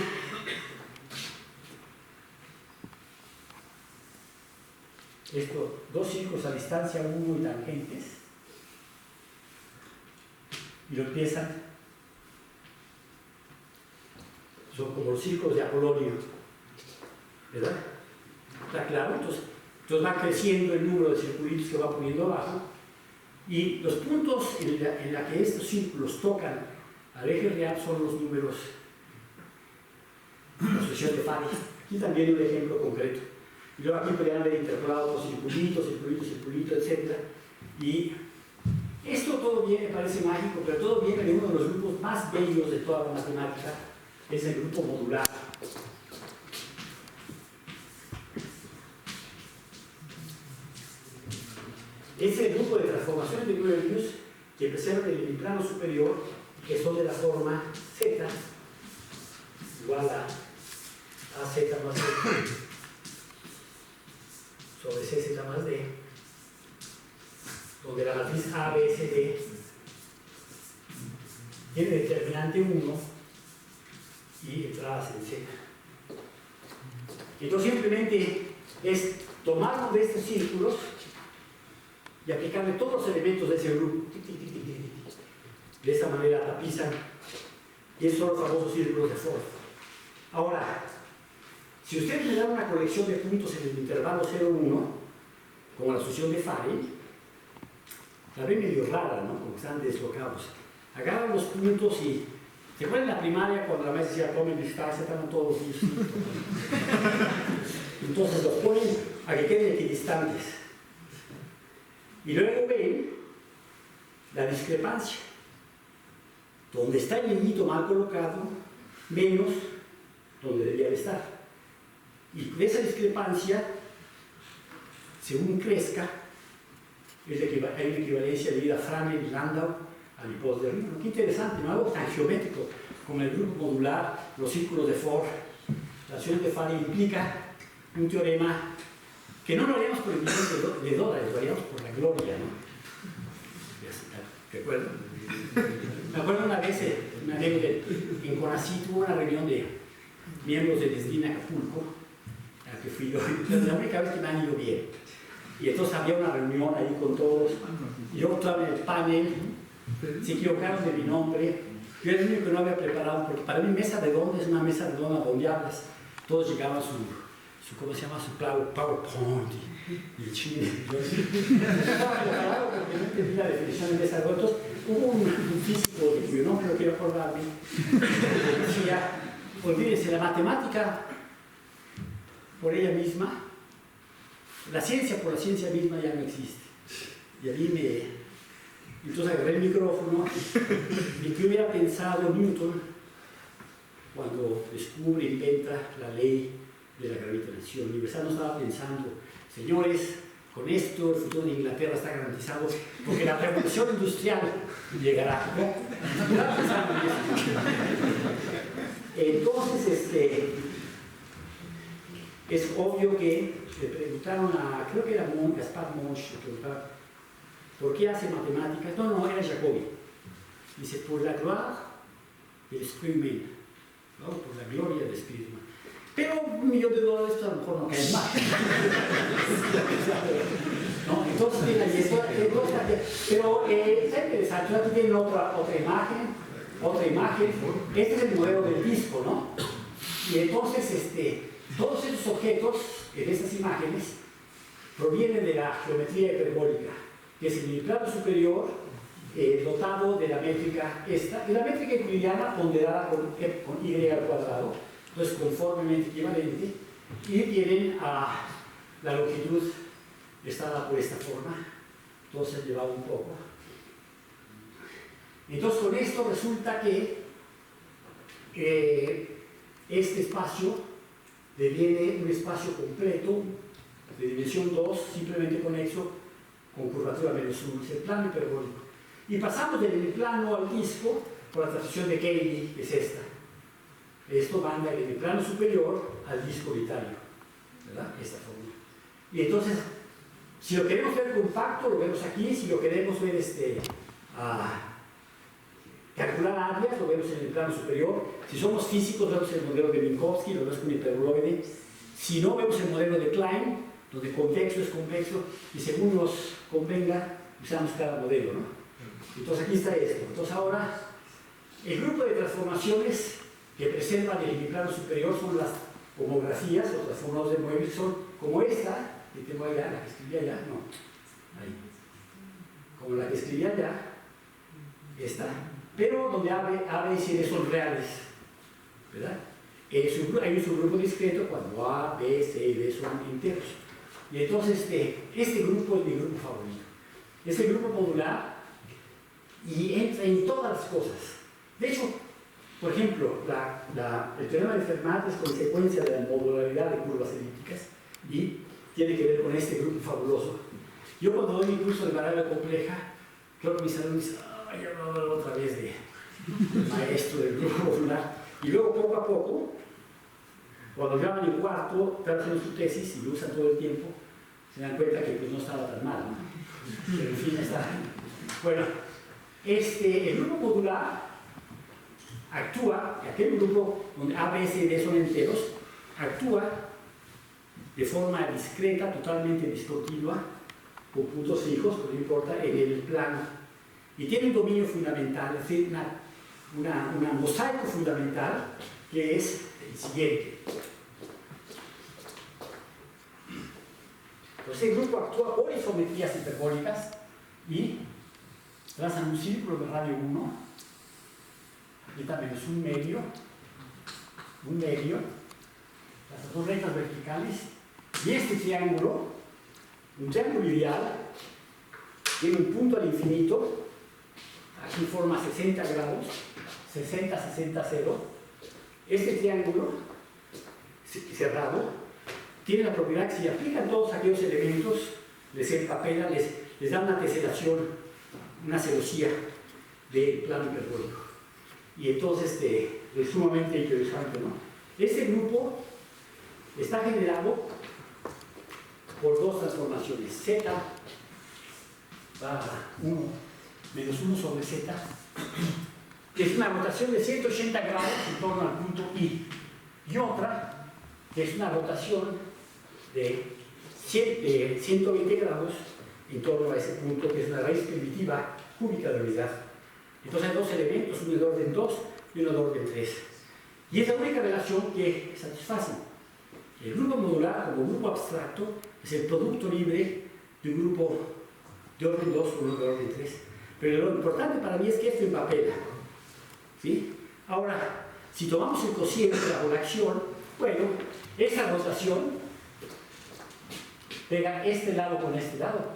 estos dos círculos a distancia 1 y tangentes, y lo empiezan, son como los círculos de Apolonio, ¿verdad? ¿Está claro? Entonces va creciendo el número de circulitos que va poniendo abajo, y los puntos en la que estos círculos tocan al eje real son los números, la sucesión de Faraday. Aquí también hay un ejemplo concreto. Y luego aquí podrían haber interpolado otros circulitos, etc. Y esto todo viene, parece mágico, pero todo viene de uno de los grupos más bellos de toda la matemática, es el grupo modular. Es el grupo de transformaciones de Möbius que empezaron en el plano superior, que son de la forma z igual a az más d sobre cz más d. donde la matriz A, B, C, D tiene determinante 1 y entradas en Z. Entonces simplemente es tomar uno de estos círculos y aplicarle todos los elementos de ese grupo. De esta manera tapizan, y esos son los famosos círculos de Ford. Ahora, si ustedes me dan una colección de puntos en el intervalo 0,1, como la sucesión de Fari, la ven medio rara, ¿no? Como que están deslocados. Agarran los puntos y ¿se acuerdan en la primaria cuando la maestra decía tomen distancia, estaban todos los niños? Entonces los ponen a que queden equidistantes. Y luego ven la discrepancia. Donde está el niñito mal colocado, menos donde debía de estar. Y de esa discrepancia, según crezca, hay una equivalencia de a Framen y Landau al hipótesis de Riemann. Qué interesante, ¿no? Algo tan geométrico como el grupo modular, los círculos de Ford. La sucesión de Fari implica un teorema que no lo haríamos por el millón de dólares, lo haríamos por la gloria, ¿no? ¿Te acuerdas? Me acuerdo una vez, me alegro en Conacyt hubo una reunión de miembros de Desdina Acapulco, a la que fui yo, la única vez que me han ido bien. Y entonces había una reunión ahí con todos, y yo estaba en el panel, se equivocaron de mi nombre, yo era el único que no había preparado, porque para mí mesa redonda es una mesa redonda donde hablas, todos llegaban ¿cómo se llama? Su PowerPoint y el chile. Yo estaba preparado porque no entendí la definición de mesa redonda. Entonces, hubo un físico de cuyo nombre no quiero acordarme, que decía, olvídense, la matemática por ella misma, la ciencia por la ciencia misma ya no existe. Y a mí entonces agarré el micrófono y que hubiera pensado Newton cuando descubre, inventa la ley de la gravitación universal. No estaba pensando, señores, con esto el futuro de Inglaterra está garantizado porque la revolución industrial llegará, ¿no? Estaba pensando en eso. Entonces, es obvio que le preguntaron a, creo que era Gaspar Monge, le preguntaron, ¿por qué hace matemáticas? No, era Jacobi. Dice, por la gloria del espíritu humano, ¿no? Por la gloria del espíritu humano. Pero $1 millón a lo mejor no cae mal. ¿No? Entonces, pero está interesante. Aquí tienen otra imagen. Este es el modelo del disco, ¿no? Y entonces, todos estos objetos en estas imágenes provienen de la geometría hiperbólica, que es el plano superior dotado de la métrica esta, y la métrica euclidiana ponderada con y al cuadrado. Entonces, conformemente equivalente, y tienen la longitud está por esta forma, entonces llevado un poco. Entonces, con esto resulta que este espacio deviene un espacio completo de dimensión 2, simplemente conexo con curvatura menos 1, es el plano hiperbólico. Y pasamos del plano al disco por la transición de Cayley, que es esta. Esto manda en el plano superior al disco unitario, ¿verdad? Esta forma. Y entonces, si lo queremos ver compacto, lo vemos aquí. Si lo queremos ver calcular áreas, lo vemos en el plano superior. Si somos físicos, vemos el modelo de Minkowski, lo vemos con hiperboloide. Si no, vemos el modelo de Klein, donde convexo es convexo, y según nos convenga, usamos cada modelo, ¿no? Entonces aquí está esto. Entonces ahora, el grupo de transformaciones que preservan el plano superior son las homografías, o transformados de Moebius, son como esta, que tengo allá, la que escribí allá, no, ahí, como la que escribí allá, esta, pero donde A, B y C son reales, ¿verdad? Hay un subgrupo discreto cuando A, B, C y D son enteros. Y entonces este grupo es mi grupo favorito. Es el grupo modular y entra en todas las cosas. De hecho, por ejemplo, el teorema de Fermat es consecuencia de la modularidad de curvas elípticas y tiene que ver con este grupo fabuloso. Yo cuando doy mi curso de variable compleja, creo que mis alumnos dicen, ya voy a hablar otra vez de maestro del grupo modular. Y luego poco a poco, cuando llevan el cuarto, están haciendo su tesis y lo usan todo el tiempo, se dan cuenta que pues, no estaba tan mal, ¿no? Pero en fin, está. Bueno, el grupo modular actúa, aquel grupo donde A, B, C y D son enteros, actúa de forma discreta, totalmente discontinua, con puntos fijos, no importa, en el plano. Y tiene un dominio fundamental, es decir, una mosaico fundamental, que es el siguiente. Entonces el grupo actúa por isometrías hiperbólicas y trazan un círculo de radio 1, aquí también es un medio, las dos rectas verticales, y este triángulo, un triángulo ideal, tiene un punto al infinito, aquí forma 60 grados, 60, 60, 0. Este triángulo cerrado tiene la propiedad que si aplican todos aquellos elementos, les empapela, les da una teselación, una celosía del plano hiperbólico. Y entonces es sumamente interesante, ¿no? Este grupo está generado por dos transformaciones. Z va a 1 menos 1 sobre Z, que es una rotación de 180 grados en torno al punto I. Y otra, que es una rotación de 120 grados en torno a ese punto, que es una raíz primitiva cúbica de la unidad. Entonces hay dos elementos, uno de orden 2 y uno de orden 3. Y es la única relación que satisface. El grupo modular, como grupo abstracto, es el producto libre de un grupo de orden 2 o uno de orden 3. Pero lo importante para mí es que esto empapela. ¿Sí? Ahora, si tomamos el cociente de la rotación, bueno, esa rotación pega este lado con este lado.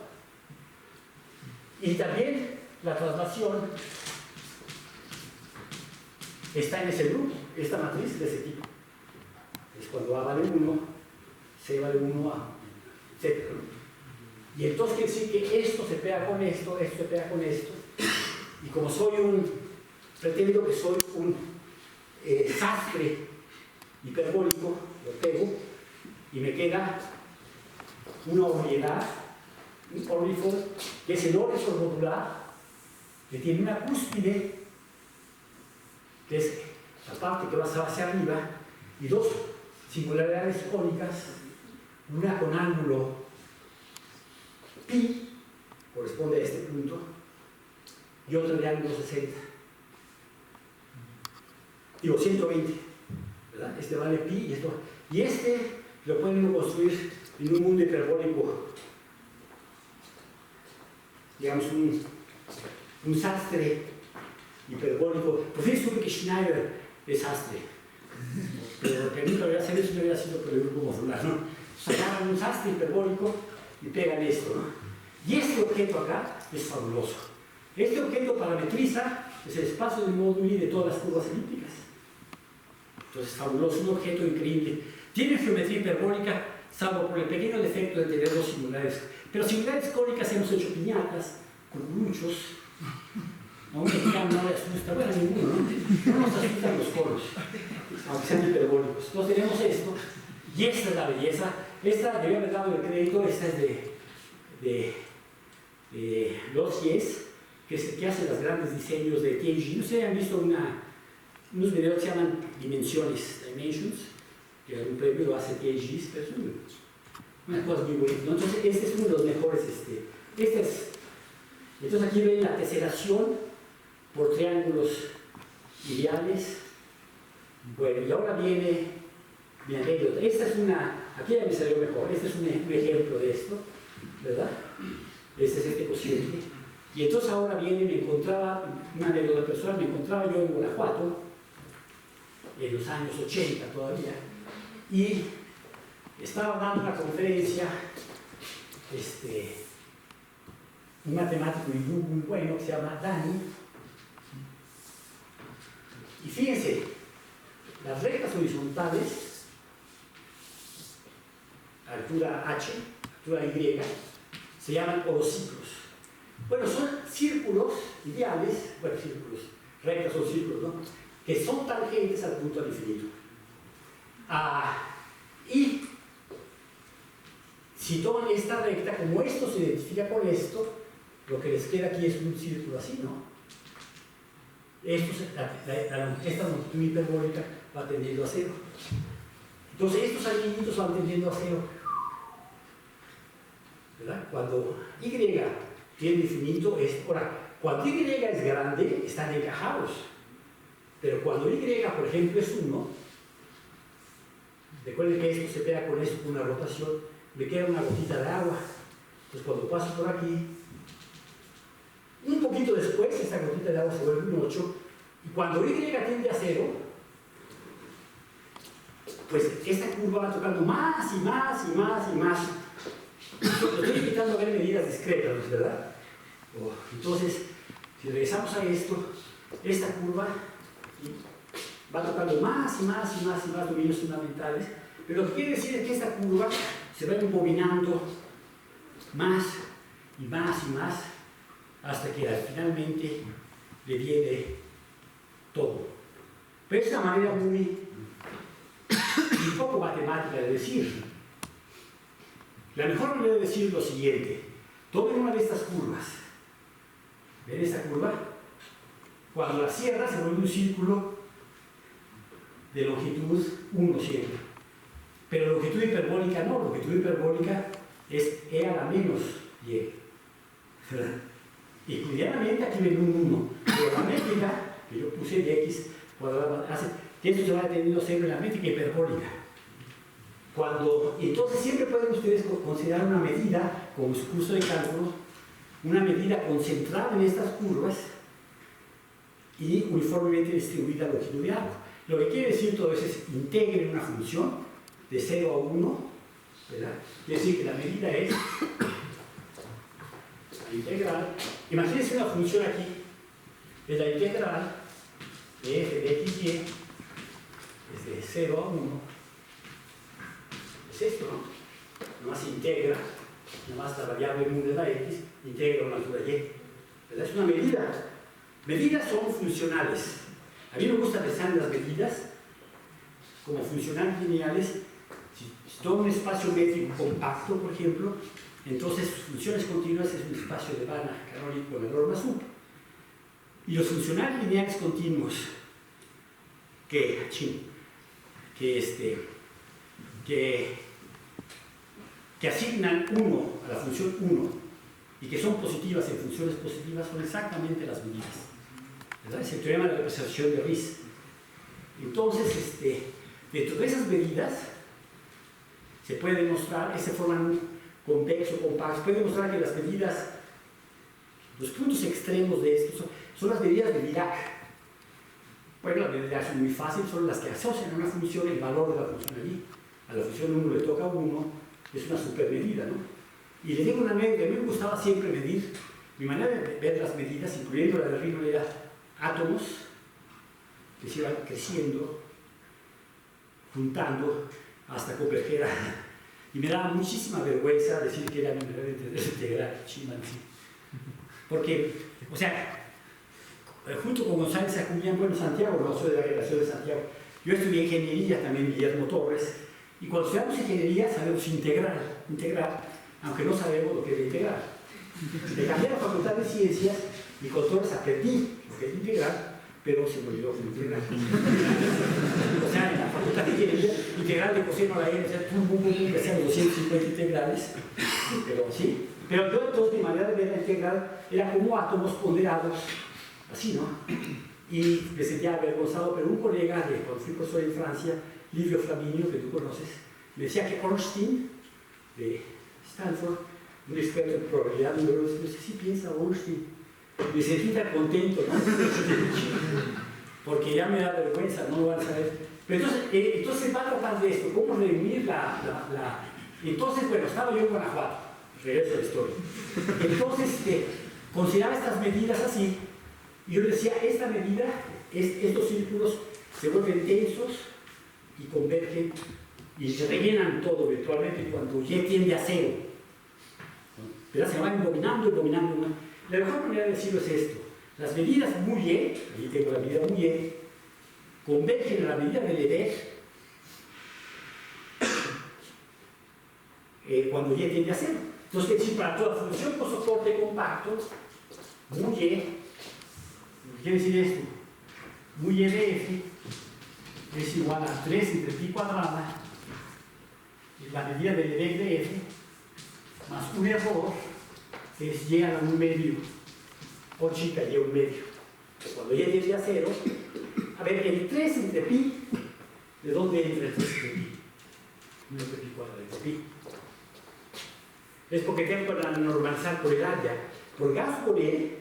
Y también la traslación está en ese grupo, esta matriz de ese tipo. Es cuando A vale 1, C vale 1, A, etc. Y entonces quiere decir que esto se pega con esto se pega con esto. Y como pretendo que soy un sastre hiperbólico, lo pego y me queda una obviedad, un orbifold, que es el orbifold modular, que tiene una cúspide, que es la parte que va hacia arriba, y dos singularidades cónicas, una con ángulo pi, corresponde a este punto, y otra de ángulo 60. Digo, 120, ¿verdad? Este vale pi y esto. Y este lo pueden construir en un mundo hiperbólico, digamos, un sastre hiperbólico. Pues fíjate que Schneider es sastre, pero que nunca hubiera sido eso, no hubiera sido por el grupo modular, ¿no? Sacaban un sastre hiperbólico y pegan esto, ¿no? Y este objeto acá es fabuloso. Este objeto parametriza es el espacio de móduli de todas las curvas elípticas. Entonces, fabuloso, un objeto increíble. Tiene geometría hiperbólica, salvo por el pequeño defecto de tener dos singulares. Pero singulares cónicas hemos hecho piñatas, cucuruchos. A un mexicano no le asusta, bueno, a ninguno, ¿no? No nos asustan los coros, aunque sean hiperbólicos. Entonces tenemos esto, y esta es la belleza. Esta, debía haber dado el crédito, esta es de Lossies, que es el que hace los grandes diseños de Tianjin. Ustedes han visto unos videos que se llaman Dimensiones, Dimensions, que algún premio lo hace Tianjin, pero es una cosa muy bonita, ¿no? Entonces este es uno de los mejores. Entonces aquí ven la teselación por triángulos ideales. Bueno, y ahora viene mi anécdota. Esta es aquí ya me salió mejor, este es un ejemplo de esto, ¿verdad? Este es este cociente. Y entonces ahora me encontraba, una anécdota personal, me encontraba yo en Guanajuato, en los años 80 todavía, y estaba dando una conferencia, un matemático hindú muy bueno que se llama Dani. Y fíjense, las rectas horizontales, altura h, altura y, se llaman orociclos. Bueno, son círculos ideales, bueno, círculos, rectas son círculos, ¿no? Que son tangentes al punto al infinito. Y si si toman esta recta, como esto se identifica con esto, lo que les queda aquí es un círculo así, ¿no? Esta longitud hiperbólica va tendiendo a cero. Entonces estos anillitos van tendiendo a cero, ¿verdad? Cuando Y tiene infinito, ahora, cuando Y es grande, están encajados. Pero cuando Y, por ejemplo, es 1, recuerden que esto se pega con esto, con una rotación, me queda una gotita de agua. Entonces cuando paso por aquí, un poquito después, esta gotita de agua se vuelve un 8, y cuando Y tiende a 0, pues esta curva va tocando más y más y más y más. Lo estoy invitando a ver medidas discretas, ¿verdad? Entonces, si regresamos a esto, esta curva va tocando más y más y más y más dominios fundamentales, pero lo que quiere decir es que esta curva se va embobinando más y más y más hasta que finalmente le viene todo. Pero es una manera muy un poco matemática de decir. La mejor manera de decir lo siguiente: tomen una de estas curvas. ¿Ven esta curva? Cuando la cierra se vuelve un círculo de longitud 1 siempre. Pero longitud hiperbólica no, longitud hiperbólica es E a la menos Y. ¿Verdad? Y cotidianamente aquí ven un 1. Pero la métrica que yo puse de X cuadrado hace que esto se vaya teniendo siempre en la métrica hiperbólica. Entonces siempre pueden ustedes considerar una medida, como su curso de cálculo, una medida concentrada en estas curvas y uniformemente distribuida a longitud de arco. Lo que quiere decir todo eso es integren una función de 0 a 1, ¿verdad? Quiere decir que la medida es la integral. Imagínense una función aquí, es la integral de f de x y, es de 0 a 1. Es esto, ¿no? Nomás integra, nomás la variable mu de la x, integra una altura y. ¿Verdad? Es una medida. Medidas son funcionales. A mí me gusta pensar en las medidas como funcionales lineales. Si tomo un espacio métrico compacto, por ejemplo, entonces sus funciones continuas es un espacio de vana canónico con error más 1. Y los funcionales lineales continuos que asignan 1 a la función 1 y que son positivas en funciones positivas son exactamente las medidas. ¿Verdad? Es el teorema de la representación de Riesz. Entonces, dentro de esas medidas se puede demostrar, se forman un convexo compacto, se puede demostrar que las medidas, los puntos extremos de esto son las medidas de Dirac. Bueno, las medidas son muy fáciles, son las que asocian a una función el valor de la función allí. A la función 1 le toca 1, es una supermedida, ¿no? Y le digo una medida, a mí me gustaba siempre medir, mi manera de ver las medidas, incluyendo la de Riemann, era átomos que se iban creciendo, juntando hasta converger. Y me daba muchísima vergüenza decir que era mi manera de entender integral, porque, o sea, junto con González Acuña, bueno, Santiago, no soy de la generación de Santiago, yo estudié ingeniería también, Guillermo Torres, y cuando estudiamos ingeniería sabemos integrar, aunque no sabemos lo que es integrar. Me cambié a la Facultad de Ciencias y con Torres aprendí lo que es integrar, pero se me olvidó que integrar. O sea, en la Facultad de Ingeniería, integral de coseno a la n, o sea, empecé a 250 integrales, pero sí. Pero yo entonces mi manera de ver la integral era como átomos ponderados, así, ¿no? Y me sentía avergonzado, pero un colega de cuando fui profesor en Francia, Livio Flaminio, que tú conoces, me decía que Ornstein, de Stanford, un experto en probabilidad numerosa, no sé si piensa Ornstein, me sentí tan contento, ¿no? Porque ya me da vergüenza, no lo van a saber. Pero entonces va a tratar de esto, cómo reunir Entonces, bueno, estaba yo en Guanajuato, regreso a la historia. Entonces, consideraba estas medidas así, y yo decía, esta medida, estos círculos se vuelven tensos y convergen y se rellenan todo virtualmente cuando Y tiende a 0. ¿Verdad? Se van dominando. La mejor manera de decirlo es esto: las medidas mu y, ahí tengo la medida mu y, convergen a la medida de Lebesgue cuando y tiende a 0. Entonces, es decir, para toda función con soporte compacto, mu y, ¿qué quiere decir esto? Mu y de f es igual a 3 entre pi cuadrada, la medida del EDEC de f, más un error, que es y a la 1 medio, o chica y 1 medio. Cuando y tiende a 0, a ver, el 3 entre pi, ¿de dónde entra el 3 entre pi? 1 entre pi cuadrado entre pi. Es porque tengo que normalizar por el área. Por gas por E,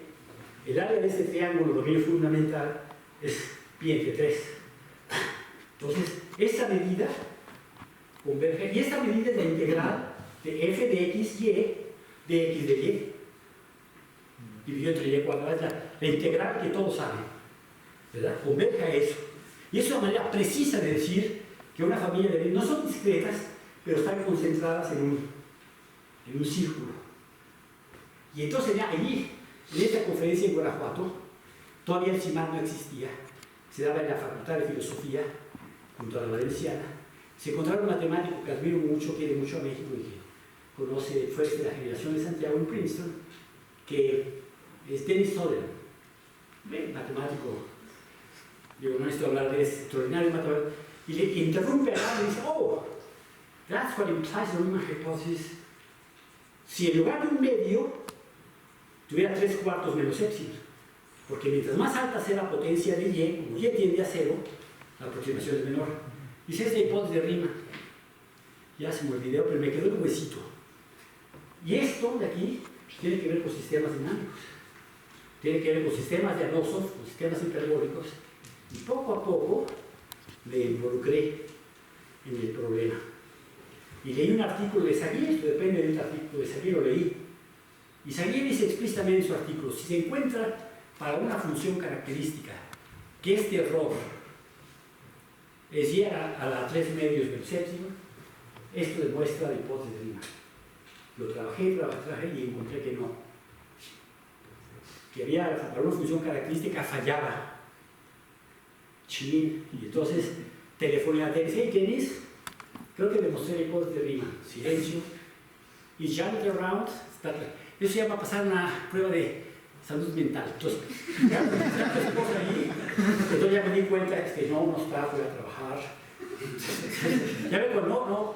el área de este triángulo, dominio fundamental, es pi entre 3. Entonces, esta medida converge, y esta medida es la integral de f de x, y de x de y, dividido entre y cuadrada, la integral que todos saben, ¿verdad? Converge a eso. Y es una manera precisa de decir que una familia de no son discretas, pero están concentradas en un círculo. Y entonces ya allí, en esta conferencia en Guanajuato, todavía el CIMAC no existía, se daba en la Facultad de Filosofía, junto a la Valenciana. Se encontraron un matemático que admiro mucho, quiere mucho a México y que conoce, fue de la generación de Santiago en Princeton, que es Dennis Sutherland, matemático, digo, no necesito hablar de ese extraordinario matemático, y le interrumpe a y dice, oh, that's what implies the Riemann hypothesis. Si en lugar de un medio tuviera 3/4 menos épsilon, porque mientras más alta sea la potencia de y, como y tiende a 0, la aproximación es menor. Dice, esta hipótesis de Riemann, ya se me olvidó, pero me quedó un huesito. Y esto de aquí tiene que ver con sistemas dinámicos, tiene que ver con sistemas de Anosov, con sistemas hiperbólicos, y poco a poco me involucré en el problema. Y leí un artículo de Saguier, esto depende del artículo de Saguier, lo leí. Y Saguier dice explícitamente en su artículo, si se encuentra para una función característica que este error es y a la 3 medios menos épsilon, esto demuestra la hipótesis de Riemann. Lo trabajé y encontré que no. Que había para una función característica fallaba. Chin. Y entonces telefoné a Dennis, hey Dennis, creo que demostré la hipótesis de Riemann. Silencio. Y Janet Around, eso se llama pasar una prueba de salud mental. Entonces, ya mi esposa allí, entonces ya me di cuenta que no está, voy a trabajar. Ya me dijo, no,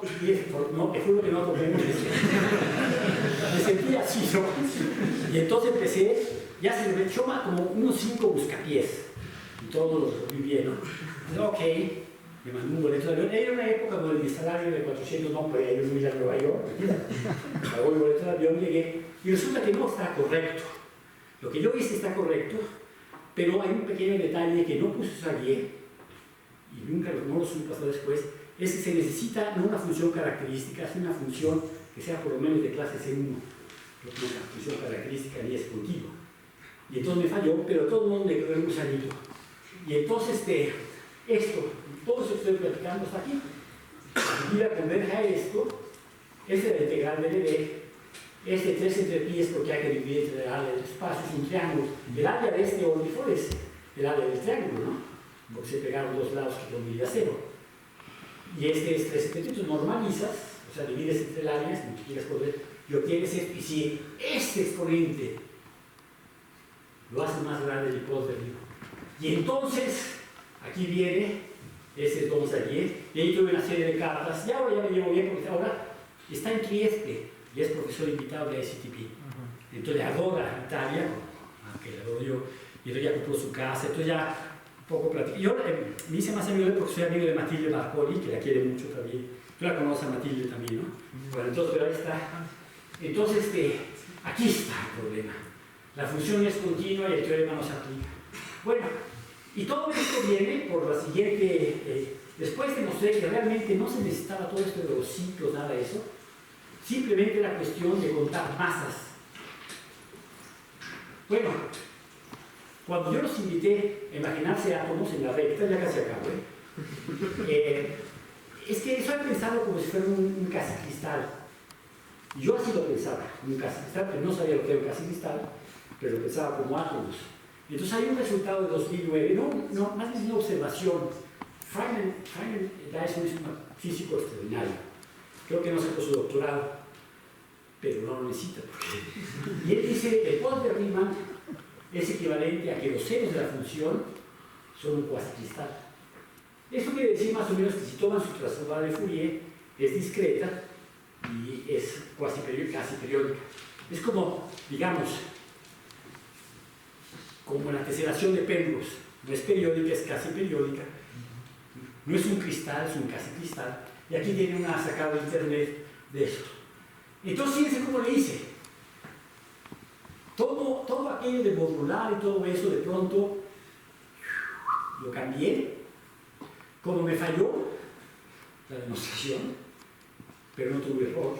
te juro que no tomemos eso. Me sentí así, ¿no? Y entonces empecé, ya se me echó como unos 5 buscapiés. Y todos los vi bien, ¿no? Entonces, ok, me mandó un boleto de avión. Era una época donde mi salario de 400 no podía ir a Nueva York. Pagó el boleto de avión, llegué. Y resulta que no está correcto. Lo que yo hice está correcto, pero hay un pequeño detalle que no puse Saguier, y nunca no lo supe hasta después, es que se necesita no una función característica, sino una función que sea por lo menos de clase C1, porque una función característica ni es continua. Y entonces me falló, pero de todos modos me quedó un gusanito. Y entonces todo eso que estoy platicando está aquí. Y la converge a esto, es la integral del ED. Este 3 entre pi es porque hay que dividir entre el área del espacio, es un triángulo. El área de este órbito es el área del triángulo, ¿no? Porque se pegaron dos lados que convive a 0. Y este es 3 entre pi, entonces normalizas, o sea, divides entre el área, si multiplicas por él, y obtienes esto. Y si este exponente lo hace más grande el hipótesis de Riemann. Y entonces, aquí viene, ese es Don Saguier, y ahí tuve una serie de cartas, y ahora ya me llevo bien, porque ahora está en Trieste. Y es profesor invitado de ICTP. Entonces adora Italia, aunque la adoro yo, y entonces ya compró su casa, entonces ya un poco platico. Yo me hice más amigo de él porque soy amigo de Matilde Marconi, que la quiere mucho también. Tú la conoces a Matilde también, ¿no? Bueno, entonces, pero ahí está. Entonces, aquí está el problema. La función es continua y el teorema no se aplica. Bueno, y todo esto viene por la siguiente. Después demostré que realmente no se necesitaba todo esto de los ciclos, nada de eso. Simplemente la cuestión de contar masas. Bueno, cuando yo los invité a imaginarse átomos en la recta, ya casi acabo, es que eso he pensado como si fuera un casicristal. Yo así lo pensaba, un casicristal, pero no sabía lo que era un casicristal, pero lo pensaba como átomos. Entonces hay un resultado de 2009, no, más bien una observación. Feynman Dyson es un físico extraordinario. Creo que no sacó su doctorado. pero no lo necesita. Y él dice que el post de Riemann es equivalente a que los senos de la función son un cuasicristal. Eso quiere decir más o menos que si toman su transformada de Fourier, es discreta y es casi periódica. Es como, digamos, como la teselación de péndulos. No es periódica, es casi periódica. No es un cristal, es un casi cristal. Y aquí tiene una sacada de internet de eso. Entonces, fíjense cómo le hice. Todo aquello de modular y todo eso, de pronto lo cambié. Como me falló la demostración, pero no tuve error.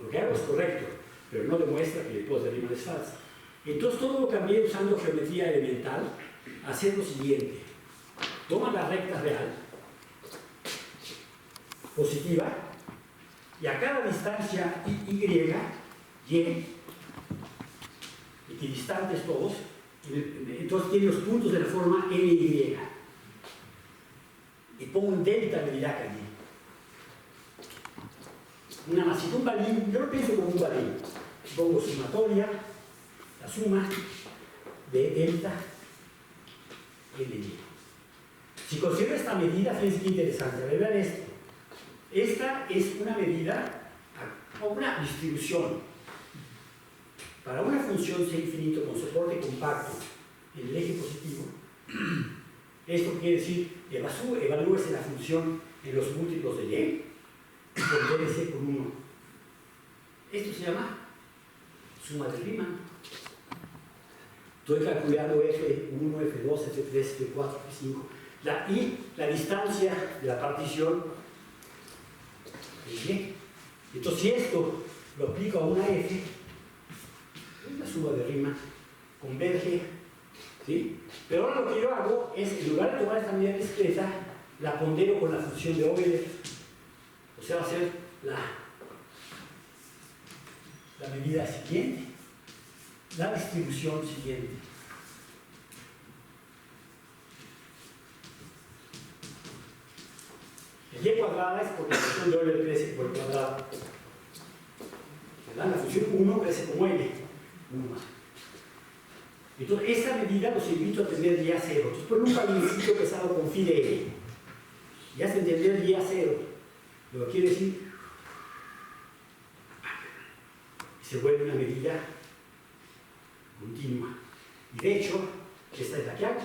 Lo que hago es correcto, pero no demuestra que el post de Riemann es falso. Entonces todo lo cambié usando geometría elemental, hacer lo siguiente. Toma la recta real, positiva, y a cada distancia y, equidistantes todos, entonces tiene los puntos de la forma LY. Y pongo un delta de Dirac allí. Una masita, un balín, yo lo pienso como un balín. Pongo sumatoria, la suma de delta LY. Si considero esta medida, fíjense qué interesante, vean esto. Esta es una medida o una distribución. Para una función C infinito con soporte compacto en el eje positivo, esto quiere decir, evalúese la función en los múltiplos de Y y pondérese por 1. Esto se llama suma de Riemann. Estoy calculando F1, F2, F3, F4, F5. Y la distancia de la partición es Y. Entonces, si esto lo aplico a una F, la suma de Riemann converge, ¿sí? Pero ahora lo que yo hago es, en lugar de tomar esta medida discreta, la pondero con la función de Euler. O sea, va a ser la medida siguiente, la distribución siguiente. El Y cuadrada es porque la función de Euler crece por el cuadrado. ¿Verdad? La función 1 crece como L. 1 más. Entonces, esta medida los invito a tener Y a 0. Entonces, por un balincito pesado con phi de L. Ya se entendió el Y a 0. Lo que quiere decir, se vuelve una medida continua. Y de hecho, esta es la que hago.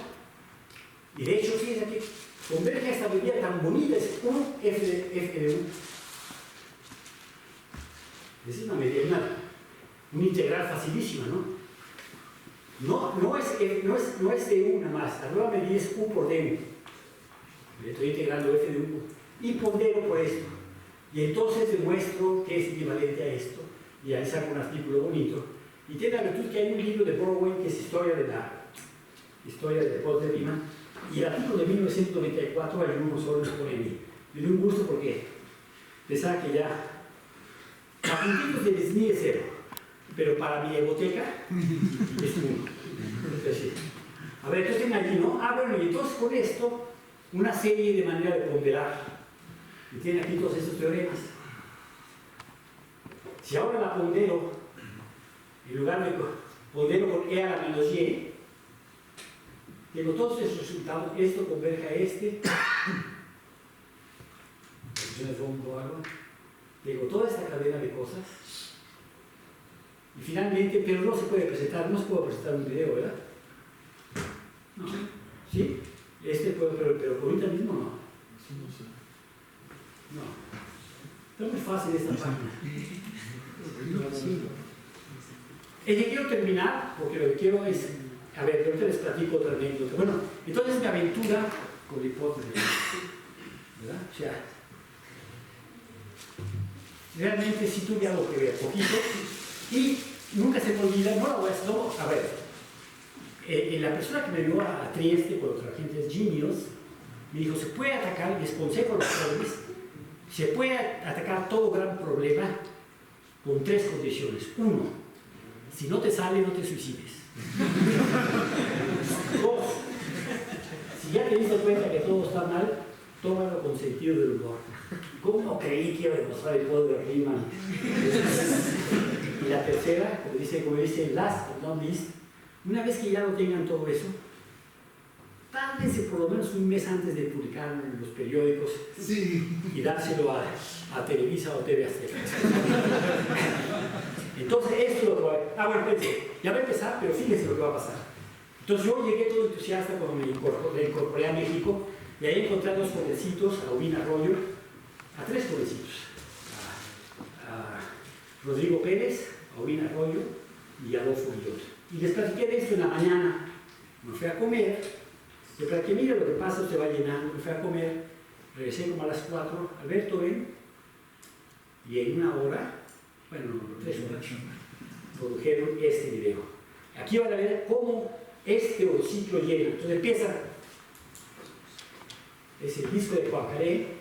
Y de hecho, fíjense que converge a esta medida tan bonita, es 1 F de 1. Es una medida, una integral facilísima, ¿no? No es de 1 más, la nueva medida es U por D1. Estoy integrando F de 1 y pondero por esto. Y entonces demuestro que es equivalente a esto. Y ahí saco un artículo bonito. Y tiene la virtud que hay un libro de Borwein que es historia del post de Riemann. Y el artículo de 1994 hay uno solo por mí. Me dio un gusto porque pensaba que ya a puntitos de Disney es 0, pero para mi biblioteca es 1. Entonces, a ver, entonces tienen aquí, ¿no? Bueno, y entonces con esto, una serie de maneras de ponderar. Y tiene aquí todos estos teoremas. Si ahora la pondero, en lugar de pondero con E a la menos Y, tengo todos estos resultados. Esto converge a este. Tengo toda esta cadena de cosas. Y finalmente, pero no se puede presentar, no se puede presentar un video, ¿verdad? No. ¿Sí? Pero ahorita mismo no. No. Está muy fácil esta página. Es que quiero terminar, porque lo que quiero es, a ver, ahorita les platico otra anécdota. Bueno, entonces mi aventura con la hipótesis, ¿verdad? O sea, realmente sí tuve algo que ver, poquito, y nunca se me olvida, no la voy a hacer, no, a ver, la persona que me vio a Trieste, por otra gente es Genius, me dijo, se puede atacar, les aconsejo a los jóvenes, se puede atacar todo gran problema con 3 condiciones. 1, si no te sale, no te suicides. 2, si ya te diste cuenta que todo está mal, tómalo con sentido del humor. ¿Cómo creí que iba a demostrar el poder de Riemann? Y la tercera, como dice last but not least, una vez que ya lo tengan todo eso, tal vez por lo menos un mes antes de publicarlo en los periódicos y dárselo a Televisa o TV Azteca. Entonces, esto es lo que va a... bueno, pensé, ya va a empezar, pero fíjense lo que va a pasar. Entonces yo llegué todo entusiasta cuando me incorporé a México y ahí encontré a dos jovencitos, a Aubin Arroyo, a tres jovencitos, a Rodrigo Pérez, a Aubin Arroyo y a Adolfo Guillot. Y les platiqué de esto en la mañana. Me fui a comer, le platiqué, mira lo que pasa, se va llenando, me fui a comer, regresé como a las 4, Alberto ven, y en una hora, bueno, 3 horas, produjeron este video. Aquí van a ver cómo este ciclo llena. Entonces empieza, es el disco de Poincaré.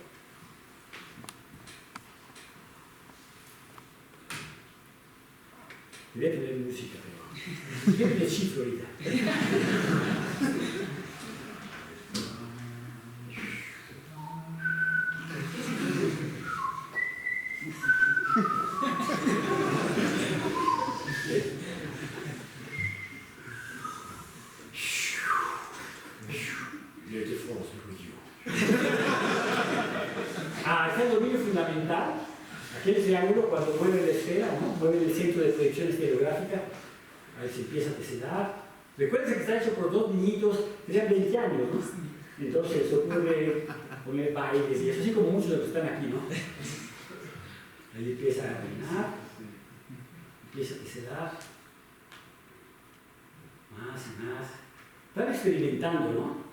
Debería tener música, pero ¿qué me descifro ahorita? Está el dominio fundamental, aquel triángulo cuando mueve la esfera, ¿no? Mueve el centro de proyección estereográfica, ahí se empieza a teselar. Recuerden que está hecho por dos niñitos, tenían 20 años, ¿no? Entonces se ocurre poner bailes y eso, así como muchos de los que están aquí, ¿no? Ahí empieza a reinar, empieza a teselar, más y más. Están experimentando, ¿no?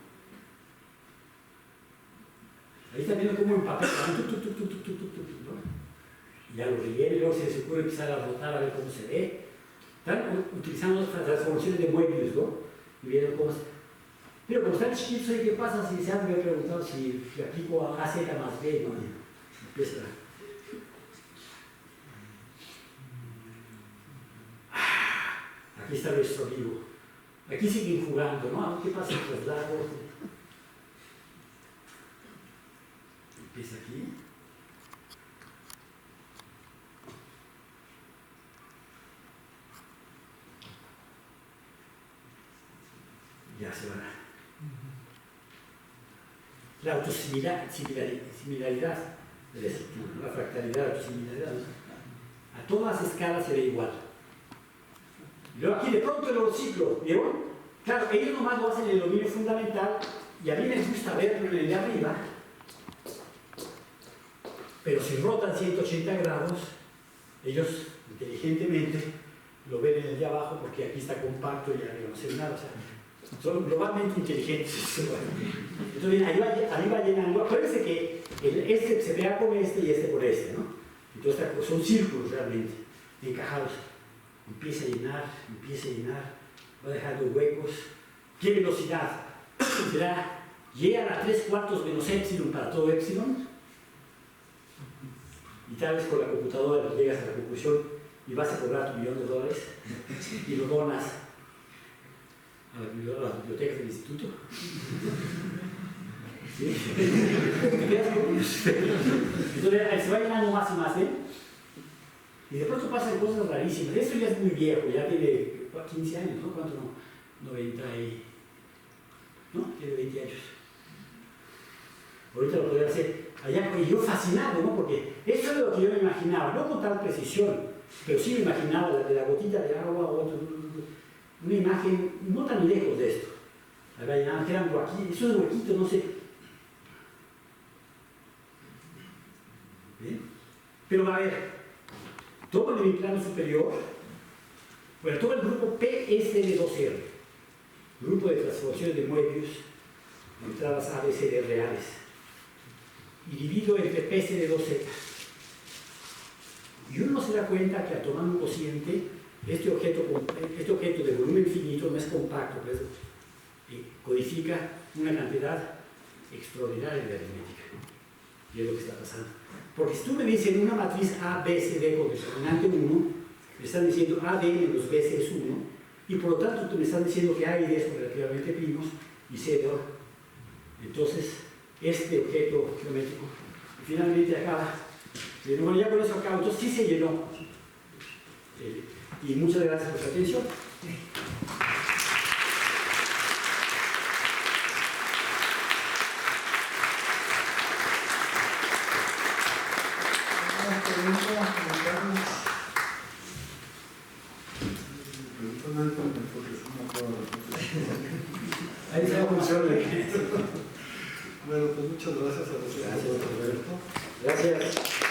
Ahí están viendo cómo empapelan, ¿no? Ya lo relleno y luego se les ocurre empezar a rotar a ver cómo se ve. Están utilizando transformaciones de Moebius, ¿no? Y viendo cómo se... Pero como están chiquitos, ¿qué pasa si se han preguntado si aplico a Z más B? ¿No? Empieza. Aquí está nuestro amigo. Aquí siguen jugando, ¿no? ¿Qué pasa con los lagos? Empieza aquí. Ya se van. La autosimilaridad de la estructura, la fractalidad, la autosimilaridad. A todas las escalas se ve igual. Y luego aquí de pronto el orociclo, ¿vieron? Claro, ellos nomás lo hacen en el dominio fundamental y a mí me gusta verlo en el de arriba, pero si rotan 180 grados, ellos inteligentemente lo ven en el de abajo porque aquí está compacto y arriba no se ve nada. O sea, son globalmente inteligentes. Entonces ahí va llenando. Acuérdense que este se vea con este y este por este, ¿no? Entonces son círculos realmente encajados. Empieza a llenar, va dejando huecos. ¿Qué velocidad? ¿Será? Llega a 3/4 menos epsilon para todo epsilon. Y tal vez con la computadora llegas a la conclusión y vas a cobrar tu $1.000.000 y lo donas a la biblioteca del instituto. ¿Sí? Entonces se va llenando más y más, ¿eh? Y de pronto pasan cosas rarísimas. Esto ya es muy viejo, ya tiene 15 años, ¿no? ¿Cuánto no? 90 y... ¿no? Tiene 20 años. Ahorita lo podría hacer allá, y yo fascinado, ¿no? Porque eso es lo que yo me imaginaba, no con tal precisión, pero sí me imaginaba de la gotita de agua o una imagen no tan lejos de esto. Quedan aquí, esos huequitos, no sé. ¿Bien? Pero a ver, todo el de mi plano superior, bueno, todo el grupo PSD2R, grupo de transformaciones de Moebius, entradas ABCD reales, y divido entre PSD2Z. Y uno se da cuenta que al tomar un cociente, este objeto de volumen finito no es compacto, pues, codifica una cantidad extraordinaria de aritmética. Y es lo que está pasando. Porque si tú me dices en una matriz A, B, C, D con determinante 1, me están diciendo A, D menos B, C es 1, y por lo tanto tú me estás diciendo que A y D son relativamente primos, y C, D. Entonces, este objeto geométrico Y finalmente acá, bueno, ya con eso acabo, entonces sí se llenó. Y muchas gracias por su atención. Ahí se funciona. Bueno, pues muchas gracias a los Gracias, Roberto. Gracias.